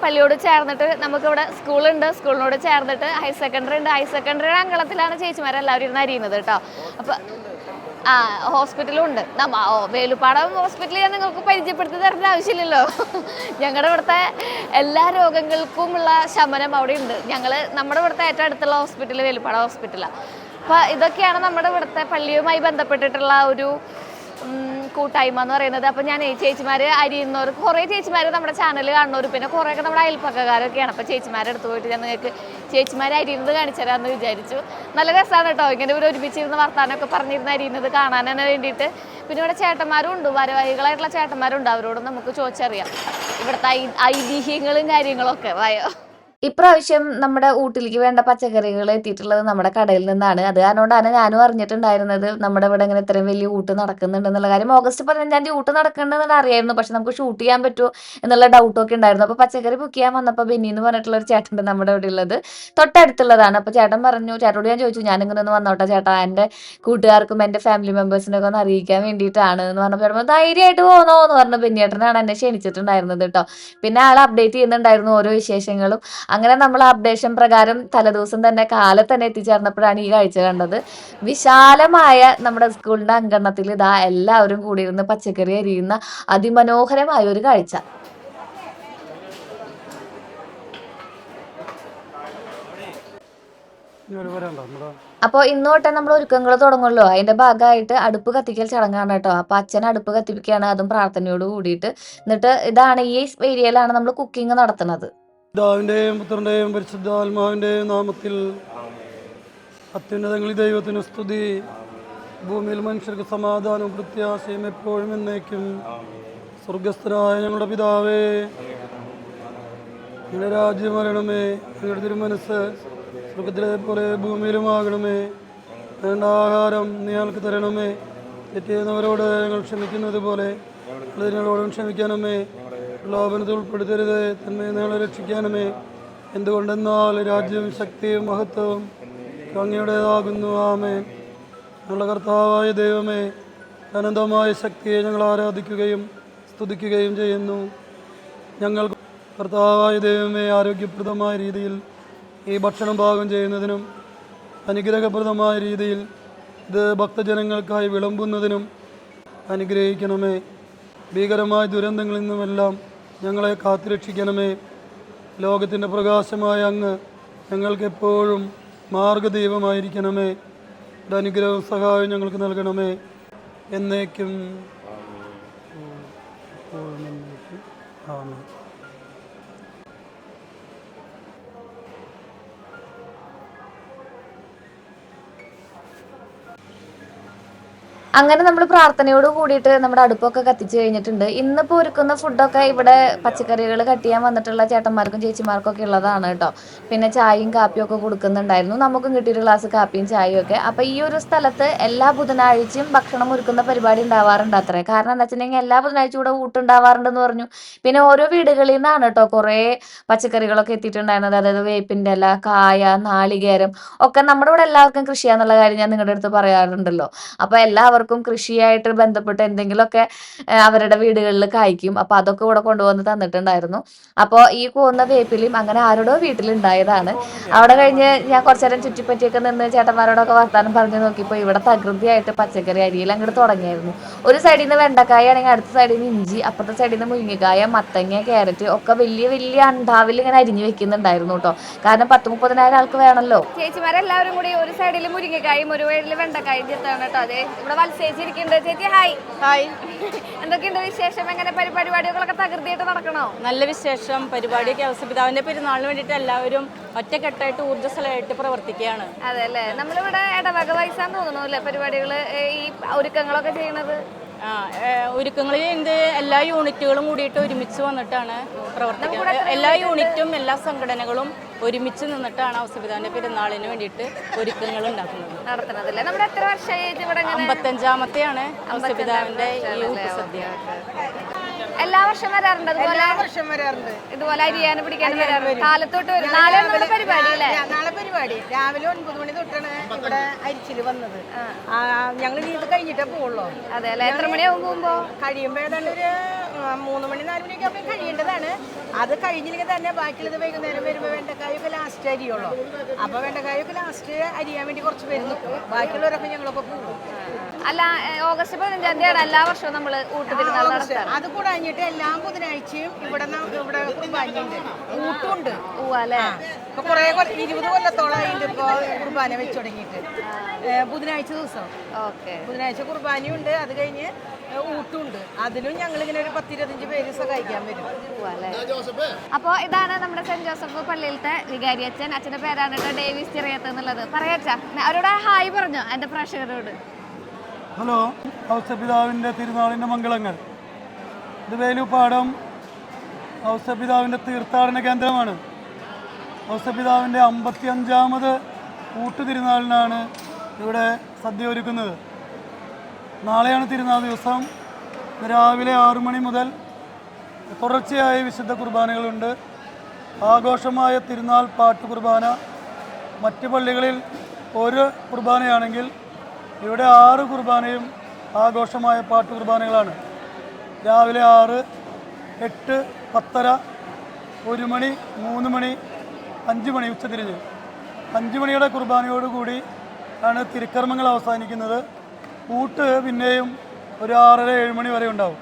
പള്ളിയോട് ചേർന്നിട്ട് നമുക്കിവിടെ സ്കൂളുണ്ട്. സ്കൂളിനോട് ചേർന്നിട്ട് ഹയർ സെക്കൻഡറി ഉണ്ട്. ഹയർ സെക്കൻഡറിയുടെ അങ്കണത്തിലാണ് ചേച്ചിമാരെല്ലാവരും ഇരുന്ന് അരിയുന്നത് കേട്ടോ. അപ്പോൾ ഹോസ്പിറ്റലും ഉണ്ട്. വേലുപ്പാടം ഹോസ്പിറ്റൽ ഞാൻ നിങ്ങൾക്ക് പരിചയപ്പെടുത്തി തരേണ്ട ആവശ്യമില്ലല്ലോ. ഞങ്ങളുടെ ഇവിടുത്തെ എല്ലാ രോഗങ്ങൾക്കുമുള്ള ശമനം അവിടെ ഉണ്ട്. നമ്മുടെ ഇവിടുത്തെ ഏറ്റവും അടുത്തുള്ള ഹോസ്പിറ്റൽ വേലുപ്പാടം ഹോസ്പിറ്റലാണ്. അപ്പോൾ ഇതൊക്കെയാണ് നമ്മുടെ ഇവിടുത്തെ പള്ളിയുമായി ബന്ധപ്പെട്ടിട്ടുള്ള ഒരു കൂട്ടായ്മ എന്ന് പറയുന്നത്. അപ്പോൾ ഞാൻ ചേച്ചിമാർ അരിയുന്നവർ കുറേ ചേച്ചിമാർ നമ്മുടെ ചാനൽ കാണുന്നവർ പിന്നെ കുറേയൊക്കെ നമ്മുടെ അയൽപ്പക്കക്കാരൊക്കെയാണ്. അപ്പോൾ ചേച്ചിമാരെ അടുത്ത് പോയിട്ട് ഞാൻ നിങ്ങൾക്ക് ചേച്ചിമാരെ അരിയുന്നത് കാണിച്ചു തരാമെന്ന് വിചാരിച്ചു. നല്ല രസമാണ് കേട്ടോ. ഇങ്ങനെ ഇവർ ഒരുമിച്ചിരുന്ന് വർത്താനമൊക്കെ പറഞ്ഞിരുന്ന് അരിയുന്നത് കാണാൻ തന്നെ വേണ്ടിയിട്ട്. പിന്നെ ഇവിടെ ചേട്ടന്മാരും ഉണ്ട്, ഭാരവാഹികളായിട്ടുള്ള ചേട്ടന്മാരുണ്ട്. അവരോട് നമുക്ക് ചോദിച്ചറിയാം ഇവിടുത്തെ ഐതിഹ്യങ്ങളും കാര്യങ്ങളൊക്കെ. വായോ. ഇപ്രാവശ്യം നമ്മുടെ ഊട്ടിലേക്ക് വേണ്ട പച്ചക്കറികൾ എത്തിയിട്ടുള്ളത് നമ്മുടെ കടയിൽ നിന്നാണ്. അത് കാരണകൊണ്ടാണ് ഞാനും അറിഞ്ഞിട്ടുണ്ടായിരുന്നത് നമ്മുടെ ഇവിടെ ഇങ്ങനെ ഇത്രയും വലിയ ഊട്ട് നടക്കുന്നുണ്ടെന്നുള്ള കാര്യം. ഓഗസ്റ്റ് 15 ഊട്ട് നടക്കുന്നുണ്ടെന്ന് അറിയായിരുന്നു. പക്ഷെ നമുക്ക് ഷൂട്ട് ചെയ്യാൻ പറ്റുമോ എന്നുള്ള ഡൗട്ടൊക്കെ ഉണ്ടായിരുന്നു. അപ്പോൾ പച്ചക്കറി ബുക്ക് ചെയ്യാൻ വന്നപ്പോൾ ബെന്നി എന്ന് പറഞ്ഞിട്ടുള്ള ഒരു ചേട്ടൻ നമ്മുടെ ഇവിടെ ഉള്ളത്, തൊട്ടടുത്തുള്ളതാണ്. അപ്പോൾ ചേട്ടൻ പറഞ്ഞു, ചേട്ടനോട് ഞാൻ ചോദിച്ചു, ഞാനിങ്ങനെ ഒന്ന് വന്നോട്ടെ ചേട്ടാ, എൻ്റെ കൂട്ടുകാർക്കും എൻ്റെ ഫാമിലി മെമ്പേഴ്സിനൊക്കെ ഒന്ന് അറിയിക്കാൻ വേണ്ടിയിട്ടാണ് എന്ന് പറഞ്ഞപ്പോൾ ധൈര്യമായിട്ട് പോന്നോ എന്ന് പറഞ്ഞു. ബെന്നിയേട്ടനാണ് എന്നെ ക്ഷണിച്ചിട്ടുണ്ടായിരുന്നത് കേട്ടോ. പിന്നെ ആൾ അപ്ഡേറ്റ് ചെയ്യുന്നുണ്ടായിരുന്നു ഓരോ വിശേഷങ്ങളും. അങ്ങനെ നമ്മൾ അപ്ഡേഷൻ പ്രകാരം തലേദിവസം തന്നെ കാലത്ത് തന്നെ എത്തിച്ചേർന്നപ്പോഴാണ് ഈ കാഴ്ച കണ്ടത്. വിശാലമായ നമ്മുടെ സ്കൂളിന്റെ അങ്കണത്തിൽ ഇതാ എല്ലാവരും കൂടിയിരുന്ന് പച്ചക്കറി അരിയുന്ന അതിമനോഹരമായ ഒരു കാഴ്ച. അപ്പോൾ ഇന്ന് തൊട്ടേ നമ്മൾ ഒരുക്കങ്ങൾ തുടങ്ങുമല്ലോ, അതിന്റെ ഭാഗമായിട്ട് അടുപ്പ് കത്തിക്കൽ ചടങ്ങാണ് കേട്ടോ. അപ്പൊ അച്ഛൻ അടുപ്പ് കത്തിപ്പിക്കുകയാണ്, അതും പ്രാർത്ഥനയോട് കൂടിയിട്ട്. എന്നിട്ട് ഇതാണ് ഈ ഏരിയയിലാണ് നമ്മൾ കുക്കിംഗ് നടത്തുന്നത്. പിതാവിന്റെയും പുത്രന്റെയും പരിശുദ്ധാത്മാവിന്റെയും നാമത്തിൽ. അത്യുന്നതങ്ങളിൽ ദൈവത്തിന് സ്തുതി, ഭൂമിയിൽ മനുഷ്യർക്ക് സമാധാനവും പ്രത്യാശയും എപ്പോഴും എന്നേക്കും. സ്വർഗസ്ഥനായ ഞങ്ങളുടെ പിതാവേ, ഞങ്ങളുടെ രാജ്യം വരണമേ, ഞങ്ങളുടെ തിരുമനസ് സ്വർഗത്തിലെ പോലെ ഭൂമിയിലുമാകണമേ. വേണ്ട ആഹാരം നീ ഞങ്ങൾക്ക് തരണമേ. തെറ്റ് ചെയ്യുന്നവരോട് ഞങ്ങൾ ക്ഷമിക്കുന്നത് പോലെ ഞങ്ങളോടും ക്ഷമിക്കണമേ. പ്രലോഭനത്തിൽ ഉൾപ്പെടുത്തരുത്, തന്നെ ഞങ്ങളെ രക്ഷിക്കാനുമേ. എന്തുകൊണ്ടെന്നാൽ രാജ്യവും ശക്തിയും മഹത്വവും അങ്ങയുടേതാകുന്നു. ആമേൻ. ഞങ്ങളുടെ കർത്താവായ ദൈവമേ, അനന്തമായ ശക്തിയെ ഞങ്ങൾ ആരാധിക്കുകയും സ്തുതിക്കുകയും ചെയ്യുന്നു. ഞങ്ങൾ കർത്താവായ ദൈവമേ, ആരോഗ്യപ്രദമായ രീതിയിൽ ഈ ഭക്ഷണം പാകം ചെയ്യുന്നതിനും അനുഗ്രഹപ്രദമായ രീതിയിൽ ഇത് ഭക്തജനങ്ങൾക്കായി വിളമ്പുന്നതിനും അനുഗ്രഹിക്കണമേ. ഭീകരമായ ദുരന്തങ്ങളിൽ നിന്നുമെല്ലാം ഞങ്ങളെ കാത്തുരക്ഷിക്കണമേ. ലോകത്തിൻ്റെ പ്രകാശമായ അങ്ങ് ഞങ്ങൾക്കെപ്പോഴും മാർഗദീപമായിരിക്കണമേ. ഒരു അനുഗ്രഹവും സഹായം ഞങ്ങൾക്ക് നൽകണമേ എന്നേക്കും. ആമേൻ. അങ്ങനെ നമ്മൾ പ്രാർത്ഥനയോട് കൂടിയിട്ട് നമ്മുടെ അടുപ്പൊക്കെ കത്തിച്ച് കഴിഞ്ഞിട്ടുണ്ട്. ഇന്നിപ്പോൾ ഒരുക്കുന്ന ഫുഡൊക്കെ ഇവിടെ പച്ചക്കറികൾ കട്ട് ചെയ്യാൻ വന്നിട്ടുള്ള ചേട്ടന്മാർക്കും ചേച്ചിമാർക്കും ഒക്കെ ഉള്ളതാണ് കേട്ടോ. പിന്നെ ചായയും കാപ്പിയും ഒക്കെ കൊടുക്കുന്നുണ്ടായിരുന്നു. നമുക്കും കിട്ടിയൊരു ഗ്ലാസ് കാപ്പിയും ചായയും ഒക്കെ. അപ്പോൾ ഈ ഒരു സ്ഥലത്ത് എല്ലാ ബുധനാഴ്ചയും ഭക്ഷണം ഒരുക്കുന്ന പരിപാടി ഉണ്ടാവാറുണ്ട് അത്രേ. കാരണം എന്താ വെച്ചിട്ടുണ്ടെങ്കിൽ എല്ലാ ബുധനാഴ്ച ഇവിടെ ഊട്ടുണ്ടാവാറുണ്ടെന്ന് പറഞ്ഞു. പിന്നെ ഓരോ വീടുകളിൽ നിന്നാണ് കേട്ടോ കുറേ പച്ചക്കറികളൊക്കെ എത്തിയിട്ടുണ്ടായിരുന്നത്. അതായത് വേപ്പിൻ്റെ ഇല, കായ, നാളികേരം ഒക്കെ. നമ്മുടെ ഇവിടെ എല്ലാവർക്കും കൃഷിയാന്നുള്ള കാര്യം ഞാൻ നിങ്ങളുടെ അടുത്ത് പറയാറുണ്ടല്ലോ. അപ്പോൾ എല്ലാവർക്കും കൃഷിയായിട്ട് ബന്ധപ്പെട്ട് എന്തെങ്കിലുമൊക്കെ അവരുടെ വീടുകളിൽ കായ്ക്കും. അപ്പോൾ അതൊക്കെ ഇവിടെ കൊണ്ടുവന്ന് തന്നിട്ടുണ്ടായിരുന്നു. അപ്പോൾ ഈ പോകുന്ന വേപ്പിലും അങ്ങനെ ആരോടോ വീട്ടിലുണ്ടായതാണ്. അവിടെ കഴിഞ്ഞ് ഞാൻ കുറച്ചു നേരം ചുറ്റിപ്പറ്റിയൊക്കെ നിന്ന് ചേട്ടന്മാരോടൊക്കെ വർത്താനം പറഞ്ഞു നോക്കിയപ്പോൾ ഇവിടെ തകൃതിയായിട്ട് പച്ചക്കറി അരിയിൽ അങ്ങോട്ട് തുടങ്ങിയായിരുന്നു. ഒരു സൈഡിൽ നിന്ന് വെണ്ടക്കായ ആണെങ്കിൽ അടുത്ത സൈഡിൽ നിന്ന് ഇഞ്ചി, അപ്പുറത്തെ സൈഡിൽ നിന്ന് മുരിങ്ങക്കായ, മത്തങ്ങ, ക്യാരറ്റ് ഒക്കെ വലിയ വലിയ അണ്ടാവിൽ ഇങ്ങനെ അരിഞ്ഞു വെക്കുന്നുണ്ടായിരുന്നു കേട്ടോ. കാരണം 10-30,000 ആൾക്ക് വേണമല്ലോ. ചേച്ചിമാരെല്ലാവരും കൂടി ഒരു സൈഡിൽ മുരിങ്ങക്കായും ഒരു സൈഡിൽ വെണ്ടക്കായും ചേർത്താണ് കേട്ടോ. അതെ, ഇവിടെ ചേച്ചിരിക്കുന്നുണ്ട്. ചേച്ചി ഹായ്. ഹായ്. എന്തൊക്കെയുണ്ട് വിശേഷം? എങ്ങനെ പരിപാടികളൊക്കെ തകൃതിയായിട്ട് നടക്കണോ? നല്ല വിശേഷം. പരിപാടിയൊക്കെ ഔസപിതാവിന്റെ പെരുന്നാളിന് വേണ്ടിയിട്ട് എല്ലാവരും ഒറ്റക്കെട്ടായിട്ട് ഊർജ്ജസ്വലമായിട്ട് പ്രവർത്തിക്കുകയാണ്. അതെ അല്ലേ. നമ്മളിവിടെ ഇടവക വയസ്സാന്ന് തോന്നുന്നു അല്ലേ പരിപാടികൾ ഈ ഒരുക്കങ്ങളൊക്കെ ചെയ്യുന്നത്? ഒരുക്കങ്ങൾ ചെയ്യുന്നത് എല്ലാ യൂണിറ്റുകളും കൂടിയിട്ട് ഒരുമിച്ച് വന്നിട്ടാണ് പ്രവർത്തിക്കുന്നത്. എല്ലാ യൂണിറ്റും എല്ലാ സംഘടനകളും ഒരുമിച്ച് നിന്നിട്ടാണ് ഔസപിതാവിന്റെ പെരുന്നാളിന് വേണ്ടിയിട്ട് ഒരുക്കങ്ങൾ നടത്തുന്നത്. നമ്മുടെ എത്ര വർഷമായി ഇവിടെ? 55-ാമത്തെയാണ് ഔസപിതാവിന്റെ ഈ ഊട്ടുസദ്യ. എല്ലാ വർഷം വരാറുണ്ട്? ഇതുപോലെ അരിയാനും പിടിക്കാനും വരാറുണ്ട്. കാലത്തോട്ട് വരും. നാളെ പരിപാടി അല്ലേ? നാളെ പരിപാടി രാവിലെ 9 മണി തൊട്ടാണ് ഇവിടെ അരിച്ചില് വന്നത്. ഞങ്ങൾ ഇത് കഴിഞ്ഞിട്ടേ പോവുള്ളൂ. അതെ അല്ലെ. എത്ര മണിയാവും പോകുമ്പോ? കഴിയുമ്പോ ഏതാണ്ട് ഒരു 3 മണി 4 മണിയൊക്കെ ആകുമ്പോൾ കഴിയേണ്ടതാണ്. അത് കഴിഞ്ഞില്ലെങ്കിൽ തന്നെ ബാക്കിയുള്ളത് വൈകുന്നേരം വരുമ്പോൾ വെണ്ടക്കായൊക്കെ ലാസ്റ്റ് അരിയുള്ളൂ. അപ്പൊ വെണ്ടക്കായൊക്കെ ലാസ്റ്റ് അരിയാൻ വേണ്ടി കുറച്ച് പേര് നിൽക്കും. ബാക്കിയുള്ളവരൊക്കെ ഞങ്ങളൊക്കെ പോകും. അല്ല, ഓഗസ്റ്റ് 15-ാം തീയതിയാണ് എല്ലാ വർഷവും നമ്മൾ ഊട്ടുതിരുന്നാൾ നടത്താറ്. അത് കൂടാഞ്ഞിട്ട് എല്ലാ ബുധനാഴ്ചയും ഇവിടെ കുർബാനയുണ്ട്, ഊട്ടുണ്ട്. ഇപ്പൊ കുറെ 20 കൊല്ലത്തോളമായിട്ട് ഇപ്പൊ കുർബാന വെച്ച് തുടങ്ങിയിട്ട്. ബുധനാഴ്ച ദിവസം ബുധനാഴ്ച കുർബാനയുണ്ട്. അത് കഴിഞ്ഞ് ഊട്ടുണ്ട്. അതിലും ഞങ്ങളിങ്ങനെ ഒരു 10-25 പേര് സഹായിക്കാൻ വരും. അപ്പൊ ഇതാണ് നമ്മുടെ സെന്റ് ജോസഫ് പള്ളിയിലത്തെ വികാരി അച്ഛൻ. അച്ഛന്റെ പേരാണ് ഡേവിസ് ചിറയത്ത് എന്നുള്ളത്. പറയാച്ചാ അവരോട് ഹായ് പറഞ്ഞോ എന്റെ പ്രേക്ഷകരോട്. ഹലോ. ഔസപിതാവിൻ്റെ തിരുനാളിൻ്റെ മംഗളങ്ങൾ. ഇത് വേലുപ്പാടം ഔസപിതാവിൻ്റെ തീർത്ഥാടന കേന്ദ്രമാണ്. ഔസപിതാവിൻ്റെ 55ാമത് ഊട്ടുതിരുനാളിനാണ് ഇവിടെ സദ്യ ഒരുക്കുന്നത്. നാളെയാണ് തിരുനാൾ ദിവസം. രാവിലെ 6 മണി മുതൽ തുടർച്ചയായ വിശുദ്ധ കുർബാനകളുണ്ട്. ആഘോഷമായ തിരുനാൾ പാട്ട് കുർബാന. മറ്റ് പള്ളികളിൽ ഒരു കുർബാനയാണെങ്കിൽ ഇവിടെ 6 കുർബാനയും ആഘോഷമായ പാട്ട് കുർബാനകളാണ്. രാവിലെ 6, 8, 10:30, 1 മണി, 3 മണി, 5 മണി ഉച്ചതിരിഞ്ഞ് 5 മണിയുടെ കുർബാനയോടുകൂടി ആണ് തിരുക്കർമ്മങ്ങൾ അവസാനിക്കുന്നത്. ഊട്ട് പിന്നെയും ഒരു 6:30, 7 മണി വരെ ഉണ്ടാവും.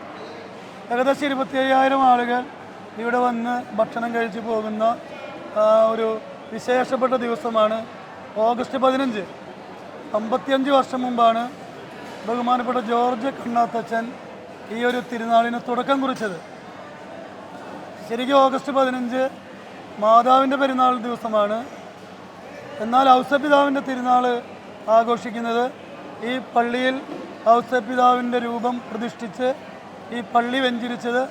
ഏകദേശം 25,000 ആളുകൾ ഇവിടെ വന്ന് ഭക്ഷണം കഴിച്ച് പോകുന്ന ഒരു വിശേഷപ്പെട്ട ദിവസമാണ് ഓഗസ്റ്റ് 15. 55 വർഷം മുമ്പാണ് ബഹുമാനപ്പെട്ട ജോർജ് കണ്ണാത്തച്ഛൻ ഈ ഒരു തിരുനാളിന് തുടക്കം കുറിച്ചത്. ശരിക്കും ഓഗസ്റ്റ് 15 മാതാവിൻ്റെ പെരുന്നാൾ ദിവസമാണ്. എന്നാൽ ഔസപിതാവിൻ്റെ തിരുനാൾ ആഘോഷിക്കുന്നത് ഈ പള്ളിയിൽ ഔസപിതാവിൻ്റെ രൂപം പ്രതിഷ്ഠിച്ച് ഈ പള്ളി വെഞ്ചരിച്ചത്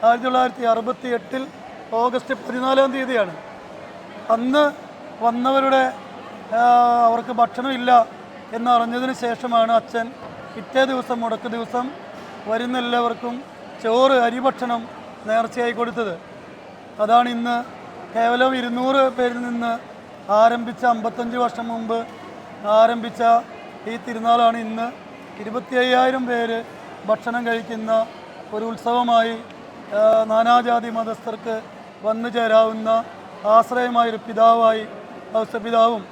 1968 ഓഗസ്റ്റ് 14 തീയതിയാണ്. അന്ന് വന്നവരുടെ അവർക്ക് ഭക്ഷണമില്ല എന്നറിഞ്ഞതിന് ശേഷമാണ് അച്ഛൻ പിറ്റേ ദിവസം, മുടക്ക് ദിവസം, വരുന്ന എല്ലാവർക്കും ചോറ്, അരിഭക്ഷണം നേർച്ചയായി കൊടുത്തത്. അതാണ് ഇന്ന് കേവലം 200 പേരിൽ നിന്ന് ആരംഭിച്ച 55 വർഷം മുമ്പ് ആരംഭിച്ച ഈ തിരുനാളാണ് ഇന്ന് 25,000 പേര് ഭക്ഷണം കഴിക്കുന്ന ഒരു ഉത്സവമായി, നാനാജാതി മതസ്ഥർക്ക് വന്നു ചേരാവുന്ന ആശ്രയമായൊരു പിതാവായി ഔസപിതാവും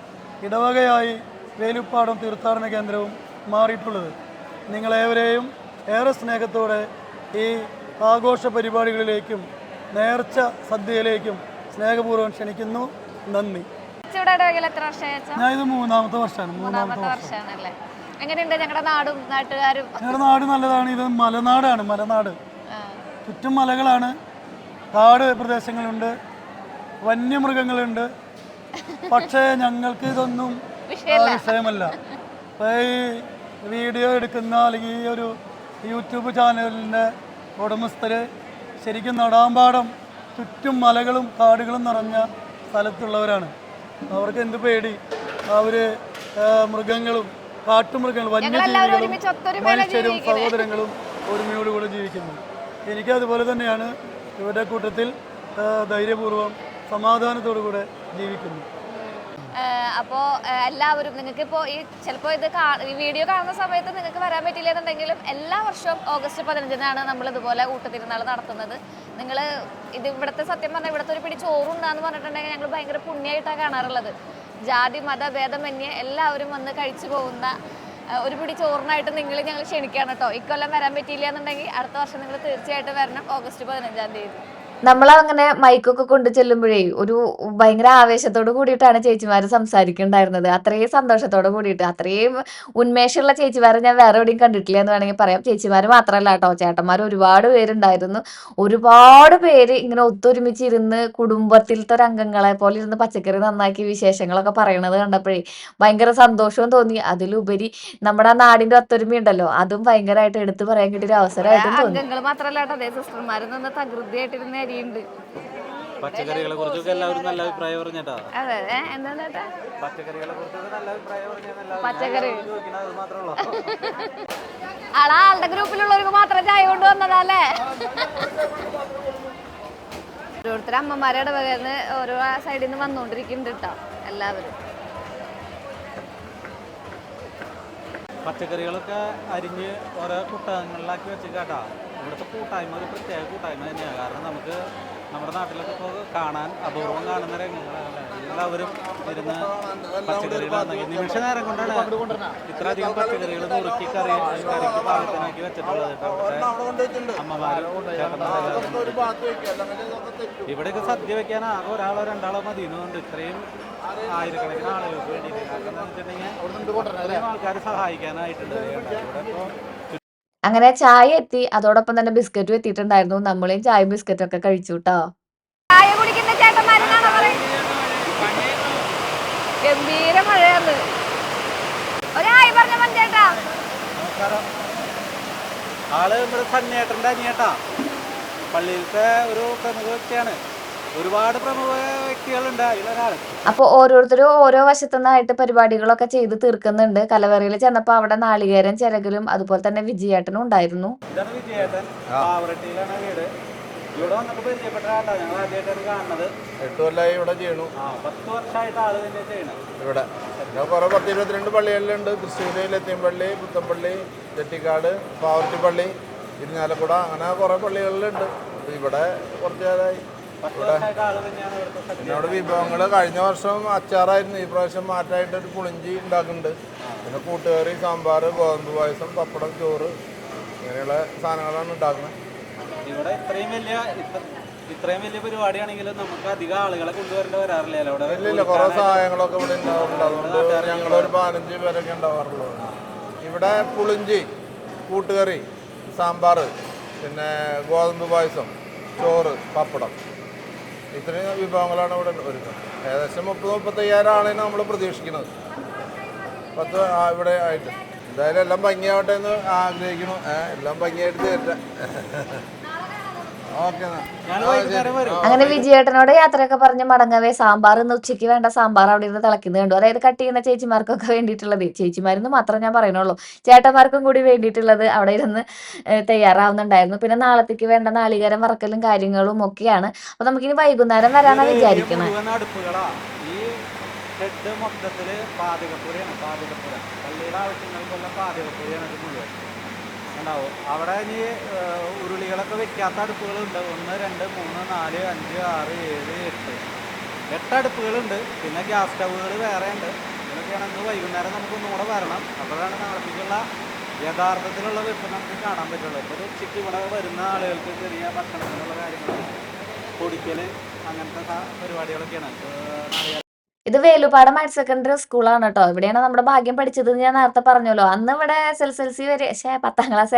ഇടവകയായി വേലുപ്പാടം തീർത്ഥാടന കേന്ദ്രവും മാറിയിട്ടുള്ളത്. നിങ്ങളേവരെയും ഏറെ സ്നേഹത്തോടെ ഈ ആഘോഷ പരിപാടികളിലേക്കും നേർച്ച സദ്യയിലേക്കും സ്നേഹപൂർവ്വം ക്ഷണിക്കുന്നു. നന്ദി. ഞാൻ ഇത് 3ാമത്തെ വർഷമാണ്. വർഷമാണല്ലേ. എങ്ങനെയുണ്ട് ഞങ്ങളുടെ നാടും നാട്ടുകാരും? ഞങ്ങളുടെ നാട് നല്ലതാണ്. ഇത് മലനാടാണ്. മലനാട്, ചുറ്റും മലകളാണ്, കാട് പ്രദേശങ്ങളുണ്ട്, വന്യമൃഗങ്ങളുണ്ട്. പക്ഷേ ഞങ്ങൾക്ക് ഇതൊന്നും വിഷയമല്ല. ഇപ്പോൾ ഈ വീഡിയോ എടുക്കുന്ന അല്ലെങ്കിൽ ഈ ഒരു യൂട്യൂബ് ചാനലിൻ്റെ ഉടമസ്ഥർ ശരിക്കും നടാമ്പാടം ചുറ്റും മലകളും കാടുകളും നിറഞ്ഞ സ്ഥലത്തുള്ളവരാണ്. അവർക്ക് എന്ത് പേടി? അവർ മൃഗങ്ങളും കാട്ടുമൃഗങ്ങളും വന്യജീവികളും മനുഷ്യരും സഹോദരങ്ങളും ഒരുമയോടുകൂടെ ജീവിക്കുന്നു. എനിക്കതുപോലെ തന്നെയാണ്. ഇവരുടെ കൂട്ടത്തിൽ ധൈര്യപൂർവ്വം സമാധാനത്തോടു കൂടെ ജീവിക്കുന്നു. അപ്പോൾ എല്ലാവരും നിങ്ങൾക്കിപ്പോൾ ഈ ചിലപ്പോൾ ഈ വീഡിയോ കാണുന്ന സമയത്ത് നിങ്ങൾക്ക് വരാൻ പറ്റില്ല എന്നുണ്ടെങ്കിലും എല്ലാ വർഷവും ഓഗസ്റ്റ് 15-നാണ് നമ്മളിതുപോലെ ഊട്ടുതിരുന്നാൾ നടത്തുന്നത്. നിങ്ങൾ ഇവിടുത്തെ സത്യം പറഞ്ഞാൽ ഇവിടുത്തെ ഒരു പിടി ചോറുണ്ടാന്ന് പറഞ്ഞിട്ടുണ്ടെങ്കിൽ ഞങ്ങൾ ഭയങ്കര പുണ്യമായിട്ടാണ് കാണാറുള്ളത്. ജാതി മത ഭേദമന്യേ എല്ലാവരും വന്ന് കഴിച്ചു പോകുന്ന ഒരു പിടി ചോറിനായിട്ട് ഞങ്ങൾ ക്ഷണിക്കുകയാണ് കേട്ടോ. ഇക്കൊല്ലം വരാൻ പറ്റിയില്ല എന്നുണ്ടെങ്കിൽ അടുത്ത വർഷം നിങ്ങൾ തീർച്ചയായിട്ടും വരണം ഓഗസ്റ്റ് 15-ാം തീയതി. നമ്മളങ്ങനെ മൈക്കൊക്കെ കൊണ്ടു ചെല്ലുമ്പോഴേ ഒരു ഭയങ്കര ആവേശത്തോട് കൂടിയിട്ടാണ് ചേച്ചിമാര് സംസാരിക്കുന്നുണ്ടായിരുന്നത്. അത്രയും സന്തോഷത്തോട് കൂടിയിട്ട്, അത്രയും ഉന്മേഷമുള്ള ചേച്ചിമാരെ ഞാൻ വേറെ എവിടെയും കണ്ടിട്ടില്ല എന്ന് വേണമെങ്കിൽ പറയാം. ചേച്ചിമാര് മാത്രമല്ല കേട്ടോ, ചേട്ടന്മാർ ഒരുപാട് പേരുണ്ടായിരുന്നു. ഒരുപാട് പേര് ഇങ്ങനെ ഒത്തൊരുമിച്ചിരുന്ന് കുടുംബത്തിലത്തെ ഒരു അംഗങ്ങളെ പോലെ ഇരുന്ന് പച്ചക്കറി നന്നാക്കി വിശേഷങ്ങളൊക്കെ പറയണത് കണ്ടപ്പോഴേ ഭയങ്കര സന്തോഷവും തോന്നി. അതിലുപരി നമ്മുടെ ആ നാടിന്റെ ഒത്തൊരുമയുണ്ടല്ലോ, അതും ഭയങ്കരമായിട്ട് എടുത്തു പറയാൻ കിട്ടിയൊരു അവസരമായിട്ടും തോന്നി. അംഗങ്ങൾ മാത്രമല്ല കേട്ടോ, സിസ്റ്റർമാരിൽ നിന്ന് തകൃതിയായിട്ടിരുന്ന അരിയുണ്ട്. പച്ചക്കറികളെ കുറിച്ചൊക്കെ എല്ലാവരും നല്ല അഭിപ്രായം പറഞ്ഞേട്ടാ. അതെ, എന്താ പച്ചക്കറികളെ കുറിച്ചൊക്കെ നല്ല അഭിപ്രായം പറഞ്ഞാൽ പച്ചക്കറി മാത്രമേ ആളുടെ ഗ്രൂപ്പിലുള്ളവർക്ക് മാത്രം ചായ കൊണ്ടുവന്നതല്ലേ? ഓരോരുത്തർ അമ്മമാരുടെ വകന്ന് ഓരോ സൈഡിൽ നിന്ന് വന്നുകൊണ്ടിരിക്കുന്നുണ്ട് കേട്ടോ എല്ലാവരും. പച്ചക്കറികളൊക്കെ അരിഞ്ഞ് ഓരോ കൂട്ടായ്മകളിലാക്കി വെച്ചിട്ടാ. ഇവിടുത്തെ കൂട്ടായ്മ ഒരു പ്രത്യേക കൂട്ടായ്മ തന്നെയാണ്. കാരണം നമുക്ക് നമ്മുടെ നാട്ടിലൊക്കെ ഇപ്പോൾ കാണാൻ അപൂർവം കാണുന്ന രംഗങ്ങളാണ്. എല്ലാവരും ഇരുന്ന് പച്ചക്കറികളാണെങ്കിൽ നിമിഷ നേരം കൊണ്ടാണ് ഇത്രയധികം പച്ചക്കറികൾ നുറുക്കി കറിക്ക് പാകത്തിനാക്കി വെച്ചിട്ടുള്ളത്. അവിടുത്തെ അമ്മമാരും ചേട്ടന്മാരും ഇവിടെയൊക്കെ സദ്യ വെക്കാൻ ആകെ ഒരാളോ രണ്ടാളോ മതി എന്നുണ്ട്. ഇത്രയും ആയിരക്കണക്കിന് ആളുകൾക്ക് വേണ്ടിയിട്ട്. കാരണം എന്താണെന്ന് വെച്ചിട്ടുണ്ടെങ്കിൽ ഇത്രയും ആൾക്കാർ സഹായിക്കാനായിട്ടുണ്ട്. ഇവിടെ ഇപ്പോൾ അങ്ങനെ ചായ എത്തി, അതോടൊപ്പം തന്നെ ബിസ്ക്കറ്റും എത്തിയിട്ടുണ്ടായിരുന്നു. നമ്മളെയും ചായയും ബിസ്ക്കറ്റും ഒക്കെ കഴിച്ചു കേട്ടോ. ചായ കുടിക്കുന്ന ചേട്ടന്മാരെന്നാണോ പറയുന്നത്? ഗംഭീര മഴയാണ്. ഒരായി പറഞ്ഞ മഞ്ചേട്ടാ. ആള് നമ്മുടെ സന്നേട്ടൻ്റെ അനിയേട്ടാ, പള്ളിയിലത്തെ ഒരു പ്രമുഖ വ്യക്തിയാണ്. ഒരുപാട് പ്രമുഖ വ്യക്തികളുണ്ട്, അതിലൊരാൾ. അപ്പോൾ ഓരോരുത്തരും ഓരോ വശത്തുനിന്നായിട്ട് പരിപാടികളൊക്കെ ചെയ്ത് തീർക്കുന്നുണ്ട്. കലവറയിൽ ചെന്നപ്പോൾ അവിടെ നാളികേരം ചിരകലും അതുപോലെ തന്നെ വിജയേട്ടനും ഉണ്ടായിരുന്നു. ഇതാണ് വിജയേട്ടൻ, പാവറട്ടിയിലാണ് വീട്. ഇവിടെ വന്നപ്പോൾ പരിചയപ്പെട്ട ആട്ടാ, ഞങ്ങൾ ആദ്യമായിട്ടാണ് കാണുന്നത്. 8 കൊല്ലമായി ഇവിടെ ചെയ്യണു. 10 വർഷമായിട്ട് ആള് തന്നെ ചെയ്യണം ഇവിടെ കുറേ 10-22 പള്ളികളിലുണ്ട്. തൃശ്ശൂര്, ലത്തീംപള്ളി, പുത്തമ്പള്ളി, ചെട്ടിക്കാട്, പാവർട്ടിപ്പള്ളി, ഇരിഞ്ഞാലക്കുട, അങ്ങനെ കുറേ പള്ളികളിലുണ്ട്. ഇവിടെ കുറച്ച് കാലമായി. പിന്നെ അവിടെ വിഭവങ്ങൾ കഴിഞ്ഞ വർഷം അച്ചാറായിരുന്നു, ഈ പ്രാവശ്യം മാറ്റമായിട്ടൊരു പുളിഞ്ചി ഉണ്ടാക്കുന്നുണ്ട്. പിന്നെ കൂട്ടുകറി, സാമ്പാർ, ഗോതമ്പ് പായസം, പപ്പടം, ചോറ്, ഇങ്ങനെയുള്ള സാധനങ്ങളാണ് ഉണ്ടാക്കുന്നത്. ഇവിടെ ഇത്രയും വലിയ പരിപാടിയാണെങ്കിലും നമുക്ക് അധികം ആളുകളെ കൊണ്ടുവരേണ്ടി വരാറില്ലല്ലോ ഇവിടെ. ഇല്ല, കുറേ സഹായങ്ങളൊക്കെ ഇവിടെ ഉണ്ടാവാറുണ്ട്. അതുകൊണ്ട് ഞങ്ങളൊരു 15 പേരൊക്കെ ഉണ്ടാവാറുള്ളൂ. ഇവിടെ പുളിഞ്ചി, കൂട്ടുകറി, സാമ്പാർ, പിന്നെ ഗോതമ്പ് പായസം, ചോറ്, പപ്പടം, ഇത്രയും വിഭവങ്ങളാണ് ഇവിടെ ഒരുക്കുന്നത്. ഏകദേശം 30-35 ആളെയാണ് നമ്മൾ പ്രതീക്ഷിക്കുന്നത് 10 ഇവിടെ ആയിട്ട്. എന്തായാലും എല്ലാം ഭംഗിയാവട്ടെ എന്ന് ആഗ്രഹിക്കുന്നു. എല്ലാം ഭംഗിയായിട്ട് തീരട്ടെ. ഓക്കെ, അങ്ങനെ വിജയേട്ടനോട് യാത്രയൊക്കെ പറഞ്ഞ് മടങ്ങവേ സാമ്പാർ ഇന്ന് ഉച്ചയ്ക്ക് വേണ്ട സാമ്പാർ അവിടെ ഇരുന്ന് തിളയ്ക്കുന്നത് കണ്ടു. അതായത് കട്ട് ചെയ്യുന്ന ചേച്ചിമാർക്കൊക്കെ വേണ്ടിയിട്ടുള്ളത്, ചേച്ചിമാരെന്ന് മാത്രം ഞാൻ പറയുന്നുള്ളൂ, ചേട്ടന്മാർക്കും കൂടി വേണ്ടിയിട്ടുള്ളത് അവിടെ ഇരുന്ന് തയ്യാറാവുന്നുണ്ടായിരുന്നു. പിന്നെ നാളത്തേക്ക് വേണ്ട നാളികേരം വറക്കലും കാര്യങ്ങളും ഒക്കെയാണ്. അപ്പൊ നമുക്കിനി വൈകുന്നേരം വരാനാണ് വിചാരിക്കുന്നത്. ഷെഡ് മൊത്തത്തിൽ പാചകപ്പുരയാണ്. പള്ളിയുടെ ആവശ്യങ്ങൾക്കെല്ലാം പാചകപ്പുരയാണ് ഇത് മുഴുവൻ ഉണ്ടാവും. അവിടെ ഇനി ഉരുളികളൊക്കെ വെക്കാത്ത അടുപ്പുകളുണ്ട്. 1, 2, 3, 4, 5, 6, 7, 8 അടുപ്പുകളുണ്ട്. പിന്നെ ഗ്യാസ് സ്റ്റൗകൾ വേറെ ഉണ്ട്. ഇതൊക്കെയാണ് ഇന്ന് വൈകുന്നേരം നമുക്കൊന്നും കൂടെ വരണം. അപ്പോഴാണ് നാളത്തേക്കുള്ള യഥാർത്ഥത്തിലുള്ള വെപ്പ് നമുക്ക് കാണാൻ പറ്റുള്ളൂ. ഇപ്പോൾ ഉച്ചയ്ക്ക് ഇവിടെ വരുന്ന ആളുകൾക്ക് ചെറിയ ഭക്ഷണത്തിനുള്ള കാര്യങ്ങൾ, പൊടിക്കൽ, അങ്ങനത്തെ പരിപാടികളൊക്കെയാണ്. ഇത് വേലുപാടം ഹയർ സെക്കൻഡറി സ്കൂളാണ് കേട്ടോ. ഇവിടെയാണ് നമ്മുടെ ഭാഗ്യം പഠിച്ചത് ഞാൻ നേരത്തെ പറഞ്ഞല്ലോ. അന്ന് ഇവിടെ SSLC വരെ, 10ാം ക്ലാസ്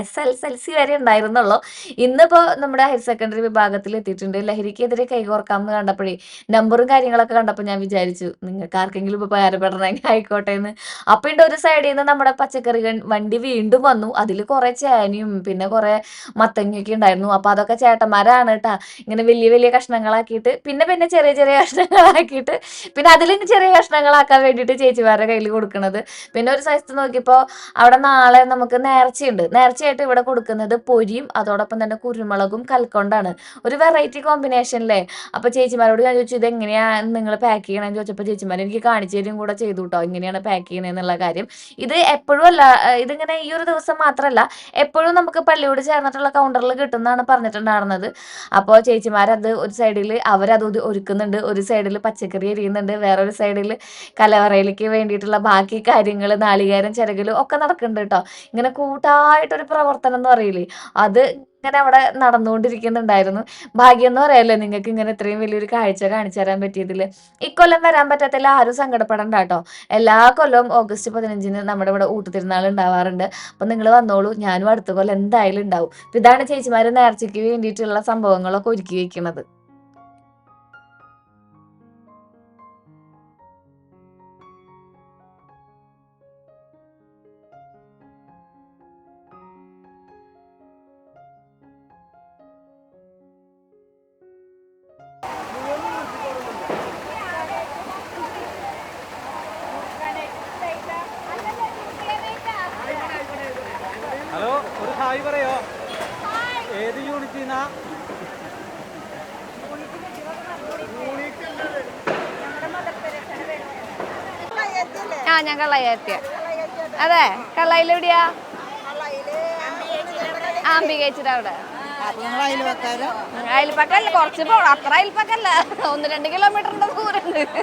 SSLC വരെ ഉണ്ടായിരുന്നുള്ളൂ. ഇന്നിപ്പോൾ നമ്മുടെ ഹയർ സെക്കൻഡറി വിഭാഗത്തിൽ എത്തിയിട്ടുണ്ട്. ലഹരിക്കെതിരെ കൈകോർക്കാമെന്ന് കണ്ടപ്പോഴേ, നമ്പറും കാര്യങ്ങളൊക്കെ കണ്ടപ്പോൾ ഞാൻ വിചാരിച്ചു നിങ്ങൾക്ക് ആർക്കെങ്കിലും ഇപ്പോൾ ഉപകാരപ്പെടണമെങ്കിൽ ആയിക്കോട്ടെ എന്ന്. അപ്പം ഉണ്ട് ഒരു സൈഡിൽ നിന്ന് നമ്മുടെ പച്ചക്കറി വണ്ടി വീണ്ടും വന്നു. അതിൽ കുറേ ചേനയും പിന്നെ കുറേ മത്തങ്ങയൊക്കെ ഉണ്ടായിരുന്നു. അപ്പോൾ അതൊക്കെ ചേട്ടന്മാരാണ് കേട്ടോ ഇങ്ങനെ വലിയ വലിയ കഷ്ണങ്ങളാക്കിയിട്ട് പിന്നെ ചെറിയ ചെറിയ കഷ്ണങ്ങളാക്കിയിട്ട് പിന്നെ അതിലും ചെറിയ കഷ്ണങ്ങളാക്കാൻ വേണ്ടിയിട്ട് ചേച്ചിമാരുടെ കയ്യിൽ കൊടുക്കുന്നത്. പിന്നെ ഒരു സ്ഥലത്ത് നോക്കിയപ്പോൾ അവിടെ നാളെ നമുക്ക് നേർച്ചയായിട്ട് ഇവിടെ കൊടുക്കുന്നത് പൊരിയും അതോടൊപ്പം തന്നെ കുരുമുളകും കൽക്കൊണ്ടാണ്. ഒരു വെറൈറ്റി കോമ്പിനേഷനിലെ. അപ്പോൾ ചേച്ചിമാരോട് ഞാൻ ചോദിച്ചു ഇതെങ്ങനെയാണ് നിങ്ങൾ പാക്ക് ചെയ്യണമെന്ന് ചോദിച്ചപ്പോൾ ചേച്ചിമാർ എനിക്ക് കാണിച്ചു തരും കൂടെ ചെയ്തു കേട്ടോ ഇങ്ങനെയാണ് പാക്ക് ചെയ്യണമെന്നുള്ള കാര്യം. ഇത് എപ്പോഴും അല്ല, ഇതിങ്ങനെ ഈ ഒരു ദിവസം മാത്രമല്ല, എപ്പോഴും നമുക്ക് പള്ളിയോട് ചേർന്നിട്ടുള്ള കൗണ്ടറിൽ കിട്ടുന്നതാണ് പറഞ്ഞിട്ടുണ്ടായിരുന്നത്. അപ്പോൾ ചേച്ചിമാരത് ഒരു സൈഡിൽ അവരത് ഒരുക്കുന്നുണ്ട്, ഒരു സൈഡിൽ പച്ചക്കറി എരിയുന്നുണ്ട്, വേറൊരു സൈഡിൽ കലവറയിലേക്ക് വേണ്ടിയിട്ടുള്ള ബാക്കി കാര്യങ്ങൾ, നാളികേരം ചിരകലും ഒക്കെ നടക്കുന്നുണ്ട് കേട്ടോ. ഇങ്ങനെ കൂട്ടായിട്ടൊരു പ്രവർത്തനം എന്ന് പറയില്ലേ, അത് ഇങ്ങനെ അവിടെ നടന്നുകൊണ്ടിരിക്കുന്നുണ്ടായിരുന്നു. ഭാഗ്യം എന്ന് പറയല്ലേ നിങ്ങൾക്ക് ഇങ്ങനെ ഇത്രയും വലിയൊരു കാഴ്ച കാണിച്ചു തരാൻ പറ്റിയതിൽ. ഇക്കൊല്ലം വരാൻ പറ്റാത്തതിൽ ആരും സങ്കടപ്പെടണ്ട കേട്ടോ. എല്ലാ കൊല്ലവും ഓഗസ്റ്റ് 15-ന് നമ്മുടെ ഇവിടെ ഊട്ടുതിരുന്നാൾ ഉണ്ടാവാറുണ്ട്. അപ്പം നിങ്ങൾ വന്നോളൂ, ഞാനും അടുത്ത കൊല്ലം എന്തായാലും ഉണ്ടാവും. ഇതാണ് ചേച്ചിമാർ നേർച്ചയ്ക്ക് വേണ്ടിയിട്ടുള്ള സംഭവങ്ങളൊക്കെ ഒരുക്കി വെക്കുന്നത്. ഹലോ, ഒരു ഹായ് പറയോ? ഏത് യൂണിറ്റിന്നാ? ഞാൻ കള്ളായെത്തിയ. അതെ, കള്ളായിൽ എവിടെയാ? അംബികച്ചിട്ട് അവിടെ. അയൽപ്പക്കല്ല, കുറച്ച് പോകണം. അത്ര അയൽപ്പക്കല്ല, 1-2 കിലോമീറ്ററിന്റെ ദൂരമുണ്ട്.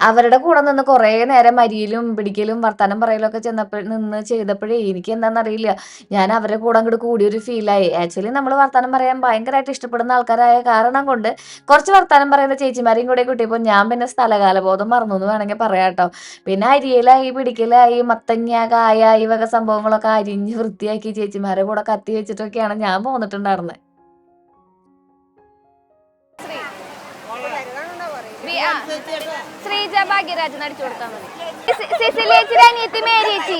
അവരുടെ കൂടെ നിന്ന് കുറേ നേരം അരിയിലും പിടിക്കലും വർത്താനം പറയലും ഒക്കെ നിന്ന് ചെയ്തപ്പോഴേ എനിക്ക് എന്താണെന്നറിയില്ല, ഞാൻ അവരുടെ കൂടെ അങ്ങോട്ട് കൂടിയൊരു ഫീലായി. ആക്ച്വലി നമ്മൾ വർത്താനം പറയാൻ ഭയങ്കരമായിട്ട് ഇഷ്ടപ്പെടുന്ന ആൾക്കാരായ കാരണം കൊണ്ട് കുറച്ച് വർത്താനം പറയുന്ന ചേച്ചിമാരെയും കൂടെ കിട്ടിയപ്പോൾ ഞാൻ പിന്നെ സ്ഥലകാലബോധം മറന്നു എന്ന് വേണമെങ്കിൽ പറയാം കേട്ടോ. പിന്നെ അരിയിലായി പിടിക്കലായി മത്തങ്ങ കായ ഈ വക സംഭവങ്ങളൊക്കെ അരിഞ്ഞ് വൃത്തിയാക്കി ചേച്ചിമാരുടെ കൂടെ കത്തി വെച്ചിട്ടൊക്കെയാണ് ഞാൻ പോന്നിട്ടുണ്ടായിരുന്നത്. ശ്രീജ ഭാഗ്യരാജ് നടിച്ചു കൊടുത്താൽ മതി. സിസിലിയേച്ചി അനിയത്തി മേരിയേച്ചി.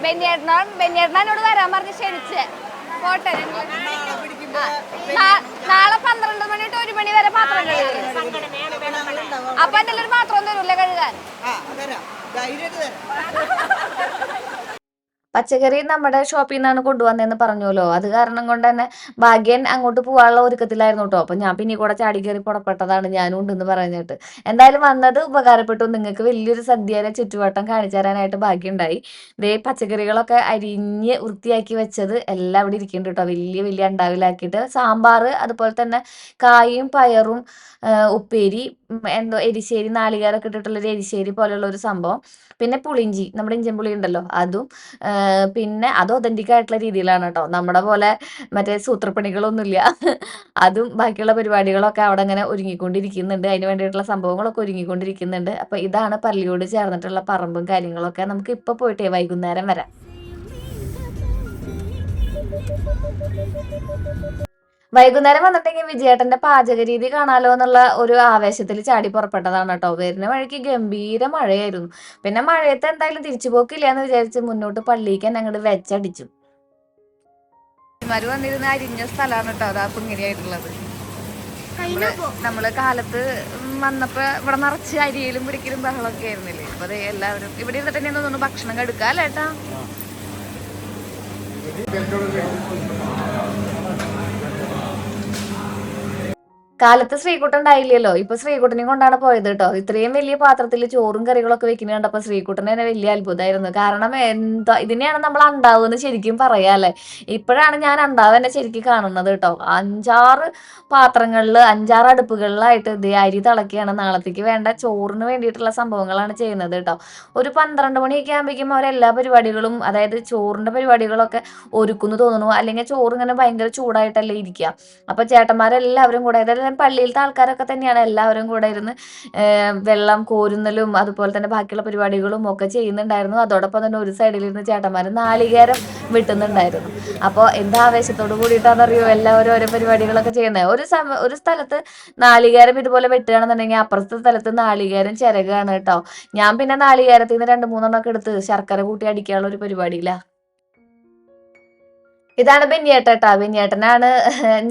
ബെന്യേട്ടനോട് വരാൻ പറഞ്ഞ് ക്ഷണിച്ചേ പോട്ടെ. നാളെ 12 മണി തൊട്ട് 1 മണി വരെ പാത്രം കഴുകും. അപ്പൊ എന്റെ ഒരു പാത്രം തരൂല്ലേ കഴുകാൻ? പച്ചക്കറി നമ്മുടെ ഷോപ്പിൽ നിന്നാണ് കൊണ്ടുവന്നതെന്ന് പറഞ്ഞല്ലോ. അത് കാരണം കൊണ്ട് തന്നെ ഭാഗ്യൻ അങ്ങോട്ട് പോകാനുള്ള ഒരുക്കത്തിലായിരുന്നു കേട്ടോ. അപ്പൊ ഞാൻ പിന്നെ കൂടെ ചാടി കയറി പുറപ്പെട്ടതാണ്, ഞാനും ഉണ്ടെന്ന് പറഞ്ഞിട്ട്. എന്തായാലും വന്നത് ഉപകാരപ്പെട്ടു. നിങ്ങൾക്ക് വലിയൊരു സദ്യയുടെ ചുറ്റുവട്ടം കാണിച്ചു തരാനായിട്ട് ഭാഗ്യമുണ്ടായി. ദേ പച്ചക്കറികളൊക്കെ അരിഞ്ഞ് വൃത്തിയാക്കി വെച്ചത് എല്ലാം ഇവിടെ ഇരിക്കുന്നുണ്ട് കേട്ടോ. വലിയ വലിയ അണ്ടാവിലാക്കിയിട്ട് സാമ്പാർ, അതുപോലെ തന്നെ കായും പയറും ഉപ്പേരി, എന്തോ എരിശ്ശേരി, നാളികേരമൊക്കെ ഇട്ടിട്ടുള്ളൊരു എരിശ്ശേരി പോലെയുള്ള ഒരു സംഭവം. പിന്നെ പുളിഞ്ചി, നമ്മുടെ ഇഞ്ചൻ പുളി ഉണ്ടല്ലോ അതും. പിന്നെ അത് ഒതന്റിക് ആയിട്ടുള്ള രീതിയിലാണ് കേട്ടോ, നമ്മുടെ പോലെ മറ്റേ സൂത്രപ്പണികളൊന്നുമില്ല. അതും ബാക്കിയുള്ള പരിപാടികളൊക്കെ അവിടെ അങ്ങനെ ഒരുങ്ങിക്കൊണ്ടിരിക്കുന്നുണ്ട്. അതിന് വേണ്ടിയിട്ടുള്ള സംഭവങ്ങളൊക്കെ ഒരുങ്ങിക്കൊണ്ടിരിക്കുന്നുണ്ട്. അപ്പൊ ഇതാണ് പള്ളിയോട് ചേർന്നിട്ടുള്ള പറമ്പും കാര്യങ്ങളൊക്കെ. നമുക്ക് ഇപ്പൊ പോയിട്ടേ വൈകുന്നേരം വരാം. വൈകുന്നേരം വന്നിട്ടെങ്കിൽ വിജയേട്ടന്റെ പാചക രീതി കാണാലോ എന്നുള്ള ഒരു ആവേശത്തിൽ ചാടി പുറപ്പെട്ടതാണ് കേട്ടോ. വരുന്ന വഴിക്ക് ഗംഭീര മഴയായിരുന്നു. പിന്നെ മഴയത്ത് എന്തായാലും തിരിച്ചു പോക്കില്ല എന്ന് വിചാരിച്ച് മുന്നോട്ട് പള്ളിക്ക് തന്നെ അങ്ങോട്ട് വെച്ചടിച്ചു. വന്നിരുന്ന അരിഞ്ഞ സ്ഥലമാണ് കേട്ടോ അതാ പുങ്ങിരിയായിട്ടുള്ളത്. നമ്മള് കാലത്ത് വന്നപ്പോ ഇവിടെ നിറച്ച് അരിയിലും പിടിക്കലും ബഹളമൊക്കെ ആയിരുന്നില്ലേ. അപ്പൊ അത് എല്ലാവരും ഇവിടെ ഇരുന്നിട്ട് തന്നെ തോന്നുന്നു ഭക്ഷണം എടുക്കാം അല്ലേ ഏട്ടാ? കാലത്ത് ശ്രീകുട്ടൻ ഉണ്ടായില്ലല്ലോ. ഇപ്പൊ ശ്രീകുട്ടനെയും കൊണ്ടാണ് പോയത് കേട്ടോ. ഇത്രയും വലിയ പാത്രത്തിൽ ചോറും കറികളൊക്കെ വെക്കുന്ന കണ്ടപ്പോ ശ്രീകുട്ടൻ തന്നെ വലിയ അത്ഭുതമായിരുന്നു. കാരണം എന്താ ഇതിനെയാണ് നമ്മൾ അണ്ടാവെന്ന് ശരിക്കും പറയാല്ലേ. ഇപ്പോഴാണ് ഞാൻ അണ്ടാവ് തന്നെ ശരിക്കും കാണുന്നത് കേട്ടോ. 5-6 പാത്രങ്ങളില് 5-6 അടുപ്പുകളിലായിട്ട് ഇത് അരി തിളക്കിയാണ് നാളത്തേക്ക് വേണ്ട ചോറിന് വേണ്ടിയിട്ടുള്ള സംഭവങ്ങളാണ് ചെയ്യുന്നത് കേട്ടോ. ഒരു 12 മണിയൊക്കെ ആകുമ്പോഴേക്കും അവരെല്ലാ പരിപാടികളും, അതായത് ചോറിന്റെ പരിപാടികളൊക്കെ ഒരുക്കുന്നു തോന്നുന്നു. അല്ലെങ്കിൽ ചോറ് ഇങ്ങനെ ഭയങ്കര ചൂടായിട്ടല്ലേ ഇരിക്കുക. അപ്പൊ ചേട്ടന്മാരെല്ലാവരും കൂടെ, അതായത് പള്ളിയിലത്തെ ആൾക്കാരൊക്കെ തന്നെയാണ് എല്ലാവരും കൂടെ ഇരുന്ന് വെള്ളം കോരുന്നലും അതുപോലെ തന്നെ ബാക്കിയുള്ള പരിപാടികളും ഒക്കെ ചെയ്യുന്നുണ്ടായിരുന്നു. അതോടൊപ്പം തന്നെ ഒരു സൈഡിലിരുന്ന് ചേട്ടന്മാർ നാളികേരം വെട്ടുന്നുണ്ടായിരുന്നു. അപ്പോൾ എന്താ ആവേശത്തോട് കൂടിയിട്ടാണെന്നറിയോ എല്ലാവരും ഓരോ പരിപാടികളൊക്കെ ചെയ്യുന്നത്. ഒരു സ്ഥലത്ത് നാളികേരം ഇതുപോലെ വെട്ടുകയാണെന്നുണ്ടെങ്കിൽ അപ്പുറത്തെ സ്ഥലത്ത് നാളികേരം ചിരകാണ് കേട്ടോ. ഞാൻ പിന്നെ നാളികേരത്തിൽ നിന്ന് 2-3 ഒക്കെ എടുത്ത് ശർക്കര കൂട്ടി അടിക്കാനുള്ള ഒരു പരിപാടിയില്ല. ഇതാണ് ബെന്നിയേട്ടാ. ബെന്നിയേട്ടനാണ്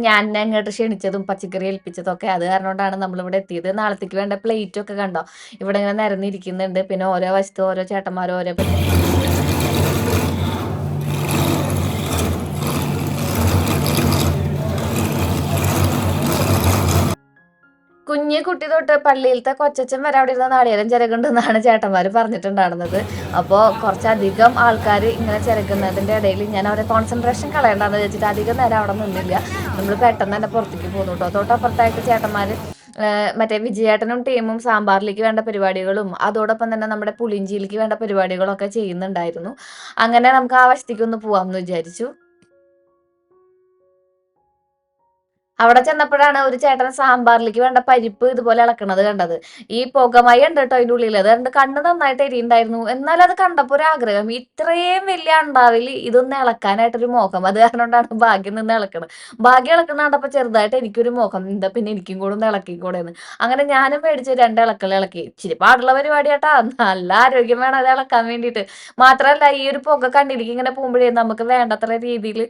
ഞാൻ അങ്ങോട്ട് ക്ഷണിച്ചതും പച്ചക്കറി ഏൽപ്പിച്ചതും ഒക്കെ. അത് കാരണം കൊണ്ടാണ് നമ്മളിവിടെ എത്തിയത്. നാളത്തേക്ക് വേണ്ട പ്ലേറ്റ് ഒക്കെ കണ്ടോ ഇവിടെ ഇങ്ങനെ നിരന്നിരിക്കുന്നുണ്ട്. പിന്നെ ഓരോ വശത്തും ഓരോ ചേട്ടന്മാരും ഓരോ കുഞ്ഞു കുട്ടി തൊട്ട് പള്ളിയിലത്തെ കൊച്ചച്ഛൻ വരെ അവിടെ ഇരുന്ന നാളികേരം ചിരകുണ്ടെന്നാണ് ചേട്ടന്മാർ പറഞ്ഞിട്ടുണ്ടായിരുന്നത്. അപ്പോൾ കുറച്ചധികം ആൾക്കാർ ഇങ്ങനെ ചിരകുന്നതിൻ്റെ ഇടയിൽ ഞാൻ അവരെ കോൺസെൻട്രേഷൻ കളയണ്ടെന്ന് വെച്ചിട്ട് അധികം നേരം അവിടെ നിന്നില്ല. നമ്മൾ പെട്ടെന്ന് തന്നെ പുറത്തേക്ക് പോകുന്നു കേട്ടോ. തൊട്ടപ്പുറത്തായിട്ട് ചേട്ടന്മാർ മറ്റേ വിജയേട്ടനും ടീമും സാമ്പാറിലേക്ക് വേണ്ട പരിപാടികളും അതോടൊപ്പം തന്നെ നമ്മുടെ പുളിഞ്ചിയിലേക്ക് വേണ്ട പരിപാടികളൊക്കെ ചെയ്യുന്നുണ്ടായിരുന്നു. അങ്ങനെ നമുക്ക് ആ വശത്തേക്കൊന്ന് പോവാമെന്ന് വിചാരിച്ചു. അവിടെ ചെന്നപ്പോഴാണ് ഒരു ചേട്ടൻ സാമ്പാറിലേക്ക് വേണ്ട പരിപ്പ് ഇതുപോലെ ഇളക്കണത് കണ്ടത്. ഈ പുകമയ ഉണ്ട് കേട്ടോ അതിൻ്റെ ഉള്ളിൽ. അത് കണ്ട് കണ്ണ് നന്നായിട്ട് എരിയുണ്ടായിരുന്നു. എന്നാലും അത് കണ്ടപ്പോൾ ഒരു ആഗ്രഹം, ഇത്രയും വലിയ അണ്ടാവിൽ ഇതൊന്ന് ഇളക്കാനായിട്ടൊരു മോഹം. അത് കാരണം കൊണ്ടാണ് ഭാഗ്യം നിന്ന് ഇളക്കണത്. ഭാഗ്യം ഇളക്കണ കണ്ടപ്പോൾ ചെറുതായിട്ട് എനിക്കൊരു മോഹം, എന്താ പിന്നെ എനിക്കും കൂടെ ഒന്ന് ഇളക്കിക്കൂടെന്ന്. അങ്ങനെ ഞാനും മേടിച്ച് 2 ഇളക്കൾ ഇളക്കി. ഇച്ചിരി പാടുള്ള പരിപാടി കേട്ടാ, നല്ല ആരോഗ്യം വേണം അത് ഇളക്കാൻ വേണ്ടിയിട്ട്. മാത്രമല്ല ഈ ഒരു പുക കണ്ണിലേക്ക് ഇങ്ങനെ പോകുമ്പോഴേ നമുക്ക് വേണ്ടത്ര രീതിയിൽ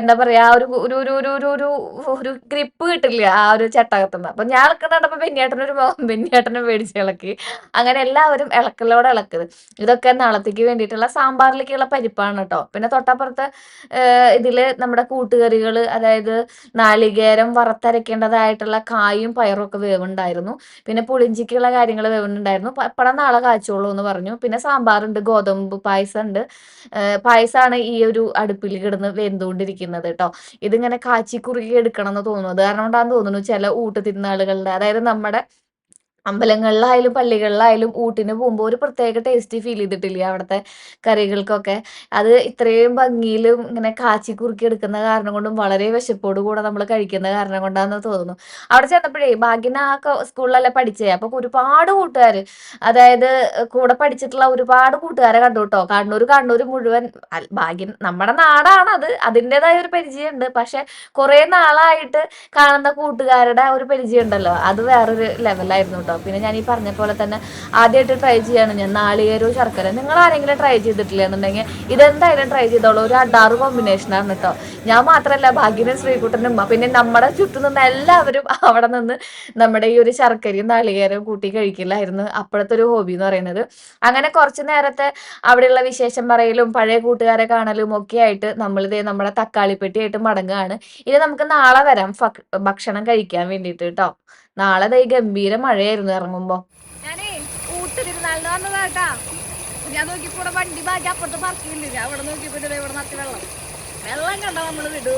എന്താ പറയാ ഒരു ഒരു ഒരു ഒരു ഒരു ഒരു ഗ്രിപ്പ് കിട്ടില്ല ആ ഒരു ചട്ടകത്തുനിന്ന്. അപ്പൊ ഞാൻ ഇളക്കുന്നുണ്ടപ്പോ ബെന്നിയേട്ടനൊരു ബെന്നിയേട്ടനെ മേടിച്ച് ഇളക്കി. അങ്ങനെ എല്ലാവരും ഇളക്കലോടെ ഇളക്കുന്നത്. ഇതൊക്കെ നാളത്തേക്ക് വേണ്ടിയിട്ടുള്ള സാമ്പാറിലേക്കുള്ള പരിപ്പാണ് കേട്ടോ. പിന്നെ തൊട്ടപ്പുറത്ത് ഇതില് നമ്മുടെ കൂട്ടുകറികൾ, അതായത് നാളികേരം വറുത്തരക്കേണ്ടതായിട്ടുള്ള കായും പയറും ഒക്കെ വേവുണ്ടായിരുന്നു. പിന്നെ പുളിഞ്ചിക്കുള്ള കാര്യങ്ങൾ വേവുന്നുണ്ടായിരുന്നു. പപ്പടം നാളെ കാച്ചോളൂ എന്ന് പറഞ്ഞു. പിന്നെ സാമ്പാറുണ്ട്, ഗോതമ്പ് പായസം ഉണ്ട്. പായസമാണ് ഈ ഒരു അടുപ്പിൽ കിടന്ന് വെന്തുകൊണ്ടിരിക്കുന്നത് കേട്ടോ. ഇതിങ്ങനെ കാച്ചി കുറുകി എടുക്കണം എന്ന് തോന്നുന്നു. അത് കാരണം കൊണ്ടാന്ന് തോന്നുന്നു ചില ഊട്ടുതിരുന്നാളുകളുടെ, അതായത് നമ്മുടെ അമ്പലങ്ങളിലായാലും പള്ളികളിലായാലും ഊട്ടിന് പോകുമ്പോൾ ഒരു പ്രത്യേക ടേസ്റ്റ് ഫീൽ ചെയ്തിട്ടില്ല അവിടുത്തെ കറികൾക്കൊക്കെ. അത് ഇത്രയും ഭംഗിയിലും ഇങ്ങനെ കാച്ചി കുറുക്കി എടുക്കുന്ന കാരണം കൊണ്ടും വളരെ വിശപ്പോട് കൂടെ നമ്മൾ കഴിക്കുന്ന കാരണം കൊണ്ടാന്ന് തോന്നുന്നു. അവിടെ ചെന്നപ്പോഴേ ഭാഗ്യന ആ സ്കൂളിലല്ലേ പഠിച്ചേ. അപ്പൊ ഒരുപാട് കൂട്ടുകാർ, അതായത് കൂടെ പഠിച്ചിട്ടുള്ള ഒരുപാട് കൂട്ടുകാരെ കണ്ടു കേട്ടോ. കണ്ണൂർ മുഴുവൻ ഭാഗ്യം നമ്മുടെ നാടാണ് അത്, അതിൻ്റെതായ ഒരു പരിചയമുണ്ട്. പക്ഷെ കുറെ നാളായിട്ട് കാണുന്ന കൂട്ടുകാരുടെ ഒരു പരിചയം ഉണ്ടല്ലോ, അത് വേറൊരു ലെവലായിരുന്നു കേട്ടോ. പിന്നെ ഞാൻ ഈ പറഞ്ഞ പോലെ തന്നെ ആദ്യമായിട്ട് ട്രൈ ചെയ്യാണ് ഞാൻ നാളികേരവും ശർക്കര. നിങ്ങൾ ആരെങ്കിലും ട്രൈ ചെയ്തിട്ടില്ല എന്നുണ്ടെങ്കിൽ ഇതെന്തായാലും ട്രൈ ചെയ്തോളൂ. ഒരു അഡാറ് കോമ്പിനേഷനാണ് കേട്ടോ. ഞാൻ മാത്രമല്ല, ഭാഗ്യനും ശ്രീകുട്ടനും പിന്നെ നമ്മുടെ ചുറ്റും നിന്ന് എല്ലാവരും അവിടെ നിന്ന് നമ്മുടെ ഈ ഒരു ശർക്കരയും നാളികേരവും കൂട്ടി കഴിക്കില്ലായിരുന്നു അപ്പോഴത്തെ ഒരു ഹോബി എന്ന് പറയുന്നത്. അങ്ങനെ കുറച്ച് നേരത്തെ അവിടെയുള്ള വിശേഷം പറയലും പഴയ കൂട്ടുകാരെ കാണലും ഒക്കെ ആയിട്ട് നമ്മളിതേ നമ്മുടെ തക്കാളിപ്പെട്ടിയായിട്ട് മടങ്ങുകയാണ്. ഇനി നമുക്ക് നാളെ വരാം ഭക്ഷണം കഴിക്കാൻ വേണ്ടിയിട്ട് കേട്ടോ. നാളെ ദേ ഗംഭീര മഴയായിരുന്നു ഇറങ്ങുമ്പോ. ഞാനേ ഊട്ടിരുന്നാളിന് വന്നതാട്ടാ. ഞാൻ നോക്കിയപ്പോ ഇവിടെ വണ്ടി ബാക്കി അപ്പുറത്ത് പാർക്കില്ല. ഞാൻ ഇവിടെ നോക്കിയപ്പോ ഇവിടെ നത്തി വെള്ളം കണ്ടോ നമ്മള് വിടൂ.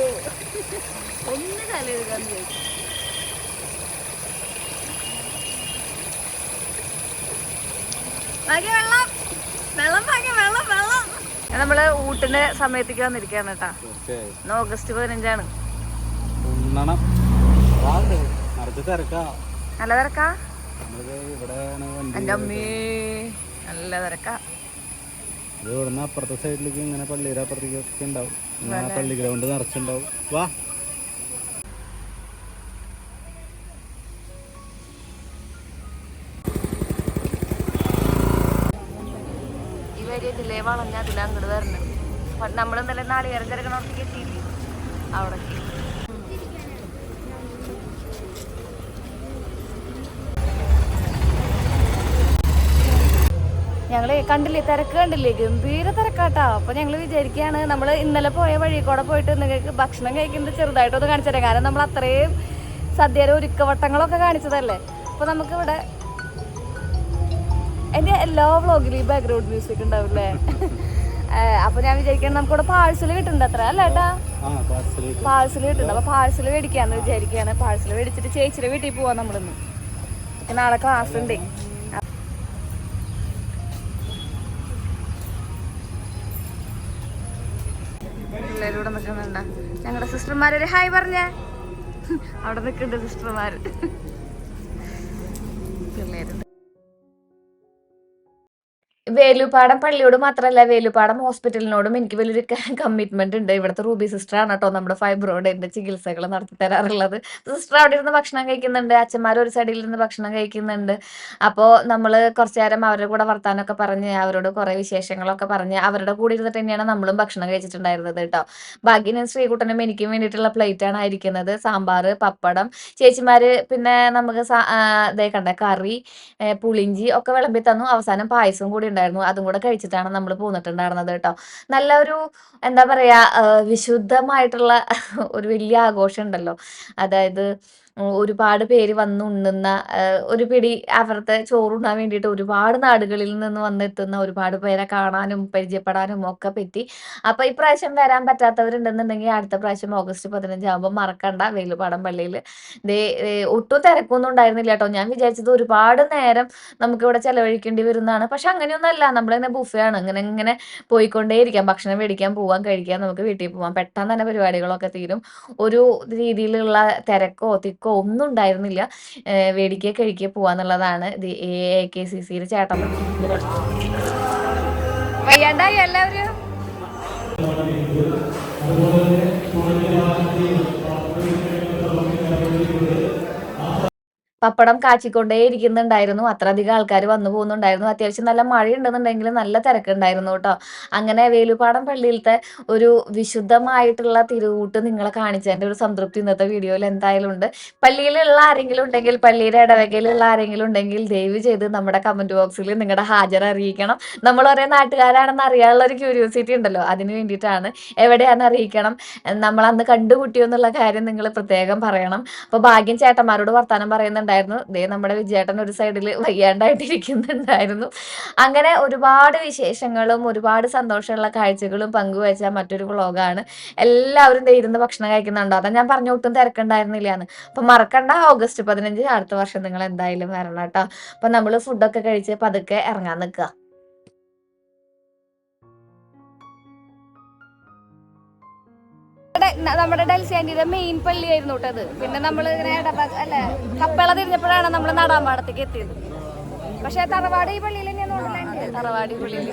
ഒന്ന് കലയെടുക്കാന്ന് ചോദിച്ചു. നമ്മള് ഊട്ടിന്റെ സമയത്തേക്ക് വന്നിരിക്കാണ് കേട്ടാ. ഓഗസ്റ്റ് 15 നല്ല തിരക്കാ. എന്റെ അമ്മേ നല്ല തിരക്കാ. ഇവിടുന്ന് അപ്പുറത്തെ സൈഡിലേക്ക് ഇങ്ങനെ പള്ളിയുടെ അപ്പുറത്തേക്കൊക്കെ ഉണ്ടാവും. പള്ളി ഗ്രൗണ്ട് നിറച്ചുണ്ടാവും. വാ ഇതിലേ വളഞ്ഞ അതില അങ്ങോട്ട് വരണം. നമ്മളെന്നല്ലേ നാളികേരം ചെറുക്കണോടത്തേക്ക് എത്തിയില്ലേ അവിടെ. ഞങ്ങള് കണ്ടില്ലേ തിരക്ക് കണ്ടില്ലേ, ഗംഭീര തിരക്കാട്ടാ. അപ്പൊ ഞങ്ങള് വിചാരിക്കുകയാണ് നമ്മള് ഇന്നലെ പോയ വഴി കൂടെ പോയിട്ട് നിങ്ങൾക്ക് ഭക്ഷണം കഴിക്കുന്നത് ചെറുതായിട്ടൊന്ന് കാണിച്ചു തരാം. കാരണം നമ്മൾ അത്രയും സദ്യയുടെ ഒരുക്കവട്ടങ്ങളൊക്കെ കാണിച്ചതല്ലേ. അപ്പൊ നമുക്ക് ഇവിടെ എന്റെ എല്ലാ വ്ളോഗിലും ഈ ബാക്ക്ഗ്രൗണ്ട് മ്യൂസിക് ഉണ്ടാവില്ലേ. അപ്പൊ ഞാൻ വിചാരിക്കണം നമുക്കിവിടെ പാഴ്സൽ കിട്ടുന്നുണ്ട് അത്ര അല്ല ഏട്ടാ, പാഴ്സൽ കിട്ടുന്നുണ്ട്. അപ്പൊ പാഴ്സൽ മേടിക്കാന്ന് വിചാരിക്കുകയാണ്. പാഴ്സൽ മേടിച്ചിട്ട് ചേച്ചിയുടെ വീട്ടിൽ പോവാൻ നമ്മളിന്ന്. നാളെ ക്ലാസ് ഉണ്ട്. പിള്ളേരൂടെ നിൽക്കുന്നുണ്ട. ഞങ്ങളുടെ സിസ്റ്റർമാരൊരു ഹായ് പറഞ്ഞേ. അവിടെ നിൽക്കുന്നുണ്ട് സിസ്റ്റർമാര്, പിള്ളേരുണ്ട്. വേലുപ്പാടം പള്ളിയോട് മാത്രമല്ല വേലുപ്പാടം ഹോസ്പിറ്റലിനോടും എനിക്ക് വലിയൊരു കമ്മിറ്റ്മെന്റ് ഉണ്ട്. ഇവിടുത്തെ റൂബി സിസ്റ്ററാണ് കേട്ടോ നമ്മുടെ ഫൈബ്രോയിഡിന്റെ ചികിത്സകൾ നടത്തി തരാറുള്ളത്. സിസ്റ്റർ അവിടെ ഇരുന്ന് ഭക്ഷണം കഴിക്കുന്നുണ്ട്, അച്ഛന്മാർ ഒരു സൈഡിൽ ഇരുന്ന് ഭക്ഷണം കഴിക്കുന്നുണ്ട്. അപ്പോൾ നമ്മൾ കുറച്ചു നേരം അവരുടെ കൂടെ വർത്താനമൊക്കെ പറഞ്ഞ് അവരോട് കുറേ വിശേഷങ്ങളൊക്കെ പറഞ്ഞ് അവരുടെ കൂടെ ഇരുന്നിട്ട് തന്നെയാണ് നമ്മളും ഭക്ഷണം കഴിച്ചിട്ടുണ്ടായിരുന്നത് കേട്ടോ. ഭാഗ്യനും ശ്രീകുട്ടനും എനിക്കും വേണ്ടിയിട്ടുള്ള പ്ലേറ്റാണ് ആയിരിക്കുന്നത്. സാമ്പാർ, പപ്പടം, ചേച്ചിമാര് പിന്നെ നമുക്ക് ഇതേ കണ്ട കറി, പുളിഞ്ചി ഒക്കെ വിളമ്പി തന്നു. അവസാനം പായസവും കൂടി ഉണ്ടായിരുന്നു. അതും കൂടെ കഴിച്ചിട്ടാണ് നമ്മൾ പോന്നിട്ടുണ്ടായിരുന്നത് കേട്ടോ. നല്ലൊരു എന്താ പറയാ വിശുദ്ധമായിട്ടുള്ള ഒരു വലിയ ആഘോഷം ഉണ്ടല്ലോ. അതായത് ഒരുപാട് പേര് വന്ന് ഉണ്ണുന്ന ഒരു പിടി അവരുടെ ചോറുണ്ണാൻ വേണ്ടിയിട്ട് ഒരുപാട് നാടുകളിൽ നിന്ന് വന്നെത്തുന്ന ഒരുപാട് പേരെ കാണാനും പരിചയപ്പെടാനും ഒക്കെ പറ്റി. അപ്പൊ ഇപ്രാവശ്യം വരാൻ പറ്റാത്തവരുണ്ടെന്നുണ്ടെങ്കിൽ അടുത്ത പ്രാവശ്യം ഓഗസ്റ്റ് 15 ആകുമ്പോൾ മറക്കണ്ട വേലുപ്പാടം പള്ളിയിൽ. ഒട്ടും തിരക്കൊന്നും ഉണ്ടായിരുന്നില്ല കേട്ടോ. ഞാൻ വിചാരിച്ചത് ഒരുപാട് നേരം നമുക്കിവിടെ ചെലവഴിക്കേണ്ടി വരുന്നതാണ്. പക്ഷെ അങ്ങനെയൊന്നുമല്ല. നമ്മളിങ്ങനെ ബുഫയാണ്, ഇങ്ങനെ പോയിക്കൊണ്ടേയിരിക്കാം. ഭക്ഷണം മേടിക്കാൻ പോവാൻ, കഴിക്കാൻ, നമുക്ക് വീട്ടിൽ പോവാം. പെട്ടെന്ന് തന്നെ പരിപാടികളൊക്കെ തീരും. ഒരു രീതിയിലുള്ള തിരക്കോ തിക്കോ ഒന്നും ഉണ്ടായിരുന്നില്ല. വേടിക്കുക കഴിക്കുക പോവാന്നുള്ളതാണ് AKCCയിൽ ചേട്ടൻ. വയ്യാണ്ടായി എല്ലാവരും. പപ്പടം കാച്ചിക്കൊണ്ടേ ഇരിക്കുന്നുണ്ടായിരുന്നു. അത്രയധികം ആൾക്കാർ വന്നു പോകുന്നുണ്ടായിരുന്നു. അത്യാവശ്യം നല്ല മഴയുണ്ടെന്നുണ്ടെങ്കിലും നല്ല തിരക്കുണ്ടായിരുന്നു കേട്ടോ. അങ്ങനെ വേലുപ്പാടം പള്ളിയിലത്തെ ഒരു വിശുദ്ധമായിട്ടുള്ള തിരുവൂട്ട് നിങ്ങളെ കാണിച്ചതിൻ്റെ ഒരു സംതൃപ്തി ഇന്നത്തെ വീഡിയോയിൽ എന്തായാലും ഉണ്ട്. പള്ളിയിലുള്ള ആരെങ്കിലും ഉണ്ടെങ്കിൽ, പള്ളിയുടെ ഇടവകയിലുള്ള ആരെങ്കിലും ഉണ്ടെങ്കിൽ ദയവ് ചെയ്ത് നമ്മുടെ കമന്റ് ബോക്സിൽ നിങ്ങളുടെ ഹാജർ അറിയിക്കണം. നമ്മൾ ഒരേ നാട്ടുകാരാണെന്ന് അറിയാനുള്ള ഒരു ക്യൂരിയോസിറ്റി ഉണ്ടല്ലോ, അതിന് വേണ്ടിയിട്ടാണ്. എവിടെയാണെന്ന് അറിയിക്കണം. നമ്മൾ അന്ന് കണ്ടുമുട്ടിയോ എന്നുള്ള കാര്യം നിങ്ങൾ പ്രത്യേകം പറയണം. അപ്പോൾ ഭാഗ്യം ചേട്ടന്മാരോട് വർത്താനം പറയുന്നുണ്ടായിരുന്നു. നമ്മുടെ വിജയേട്ടൻ ഒരു സൈഡിൽ വയ്യാണ്ടായിട്ടിരിക്കുന്നുണ്ടായിരുന്നു. അങ്ങനെ ഒരുപാട് വിശേഷങ്ങളും ഒരുപാട് സന്തോഷമുള്ള കാഴ്ചകളും പങ്കുവെച്ച മറ്റൊരു വ്ളോഗാണ്. എല്ലാവരും ഇരുന്ന് ഭക്ഷണം കഴിക്കുന്നുണ്ടോ. അതാ ഞാൻ പറഞ്ഞു ഒട്ടും തിരക്കുണ്ടായിരുന്നില്ല എന്ന്. അപ്പൊ മറക്കണ്ട, ഓഗസ്റ്റ് 15 അടുത്ത വർഷം നിങ്ങൾ എന്തായാലും വരണം കേട്ടോ. അപ്പൊ നമ്മൾ ഫുഡൊക്കെ കഴിച്ച് പതുക്കെ ഇറങ്ങാൻ നിൽക്കുക. നമ്മുടെ ഡൽസിയാൻറ്റിയുടെ മെയിൻ പള്ളിയായിരുന്നു കേട്ടത്. പിന്നെ നമ്മൾ ഇങ്ങനെ അല്ലെ കപ്പള തിരിഞ്ഞപ്പോഴാണ് നമ്മൾ നടാമ്പാടത്തേക്ക് എത്തിയത്. പക്ഷെ തറവാട് ഈ പള്ളിയിൽ തന്നെയാണ്. തറവാട് ഈ പള്ളിയിൽ.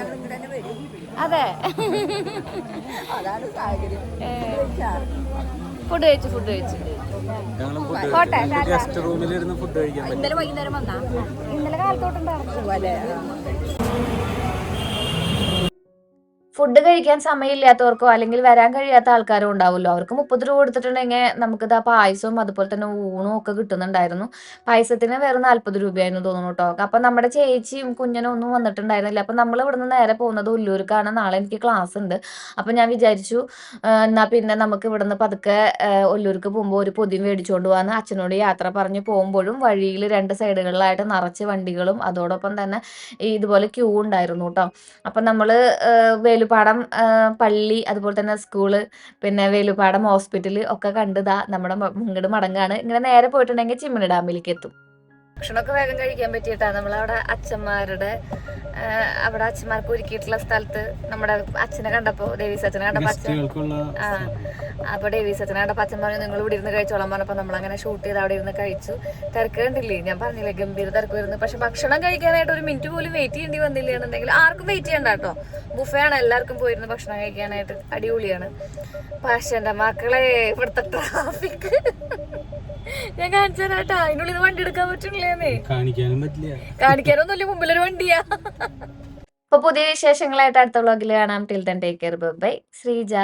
അതെ, ഫുഡ് കഴിച്ചു കോട്ടെ ഗസ്റ്റ് റൂമിലിരുന്ന് ഫുഡ് കഴിക്കാൻ ഇന്നലെ വൈകുന്നേരം വന്നാ ഇന്നലെ കാലത്തോട്ടുണ്ടായിരുന്നു. ഫുഡ് കഴിക്കാൻ സമയമില്ലാത്തവർക്കോ അല്ലെങ്കിൽ വരാൻ കഴിയാത്ത ആൾക്കാരും ഉണ്ടാവുമല്ലോ. അവർക്ക് 30 രൂപ കൊടുത്തിട്ടുണ്ടെങ്കിൽ നമുക്കിത് ആ പായസവും അതുപോലെ തന്നെ ഊണും ഒക്കെ കിട്ടുന്നുണ്ടായിരുന്നു. പായസത്തിന് വേറെ 40 രൂപയായിരുന്നു തോന്നുന്നു കേട്ടോ. അപ്പം നമ്മുടെ ചേച്ചിയും കുഞ്ഞനും ഒന്നും വന്നിട്ടുണ്ടായിരുന്നില്ല. അപ്പം നമ്മൾ ഇവിടുന്ന് നേരെ പോകുന്നത് ഉല്ലൂർക്കാണ്. നാളെ എനിക്ക് ക്ലാസ് ഉണ്ട്. അപ്പം ഞാൻ വിചാരിച്ചു എന്നാൽ പിന്നെ നമുക്ക് ഇവിടുന്ന് പതുക്കെ ഒല്ലൂർക്ക് പോകുമ്പോൾ ഒരു പൊതി മേടിച്ചുകൊണ്ട് പോകാമെന്ന് അച്ഛനോട് യാത്ര പറഞ്ഞ് പോകുമ്പോഴും വഴിയിൽ 2 സൈഡുകളിലായിട്ട് നിറച്ച് വണ്ടികളും അതോടൊപ്പം തന്നെ ഇതുപോലെ ക്യൂ ഉണ്ടായിരുന്നു കേട്ടോ. അപ്പം നമ്മൾ വേലുപ്പാടം പള്ളി അതുപോലെ തന്നെ സ്കൂള് പിന്നെ വേലുപ്പാടം ഹോസ്പിറ്റൽ ഒക്കെ കണ്ടതാ നമ്മുടെ ഇങ്ങോട്ട് മടങ്ങാണ്. ഇങ്ങനെ നേരെ പോയിട്ടുണ്ടെങ്കിൽ ചിമ്മിണി ഡാമിലേക്ക് എത്തും. ഭക്ഷണമൊക്കെ വേഗം കഴിക്കാൻ പറ്റിയിട്ടാണ് നമ്മളവിടെ അച്ഛന്മാരുടെ അവിടെ അച്ഛന്മാർക്ക് ഒരുക്കിയിട്ടുള്ള സ്ഥലത്ത് നമ്മുടെ അച്ഛനെ കണ്ടപ്പോൾ ഡേവീസ് അച്ഛനെ കണ്ടപ്പോൾ അപ്പോൾ ഡേവീസ് അച്ഛനെ കണ്ടപ്പോൾ അച്ഛൻ പറഞ്ഞു നിങ്ങൾ ഇവിടെ ഇരുന്ന് കഴിച്ചോളാൻ പറഞ്ഞപ്പോൾ നമ്മളങ്ങനെ ഷൂട്ട് ചെയ്ത് അവിടെ ഇരുന്ന് കഴിച്ചു. തിരക്ക് കണ്ടില്ലേ, ഞാൻ പറഞ്ഞില്ലേ ഗംഭീര തിരക്ക് വരുന്നു. പക്ഷെ ഭക്ഷണം കഴിക്കാനായിട്ട് 1 മിനിറ്റ് പോലും വെയിറ്റ് ചെയ്യേണ്ടി വന്നില്ല എന്നുണ്ടെങ്കിൽ ആർക്കും വെയിറ്റ് ചെയ്യണ്ട കേട്ടോ. ബുഫയാണ്, എല്ലാവർക്കും പോയിരുന്ന് ഭക്ഷണം കഴിക്കാനായിട്ട് അടിപൊളിയാണ്. പക്ഷെ എൻ്റെ മക്കളെ ഇവിടുത്തെ ട്രാഫിക് ഞാൻ കാണിച്ചു തരാട്ടാ. അതിനുള്ളിൽ വണ്ടി എടുക്കാൻ പറ്റില്ലേ? കാണിക്കാനും പറ്റില്ല, കാണിക്കാനൊന്നുമില്ല, മുമ്പിലൊരു വണ്ടിയാ. അപ്പൊ പുതിയ വിശേഷങ്ങളായിട്ട് അടുത്ത വ്ളോഗിൽ കാണാം. Till then take care, bye. Sreeja.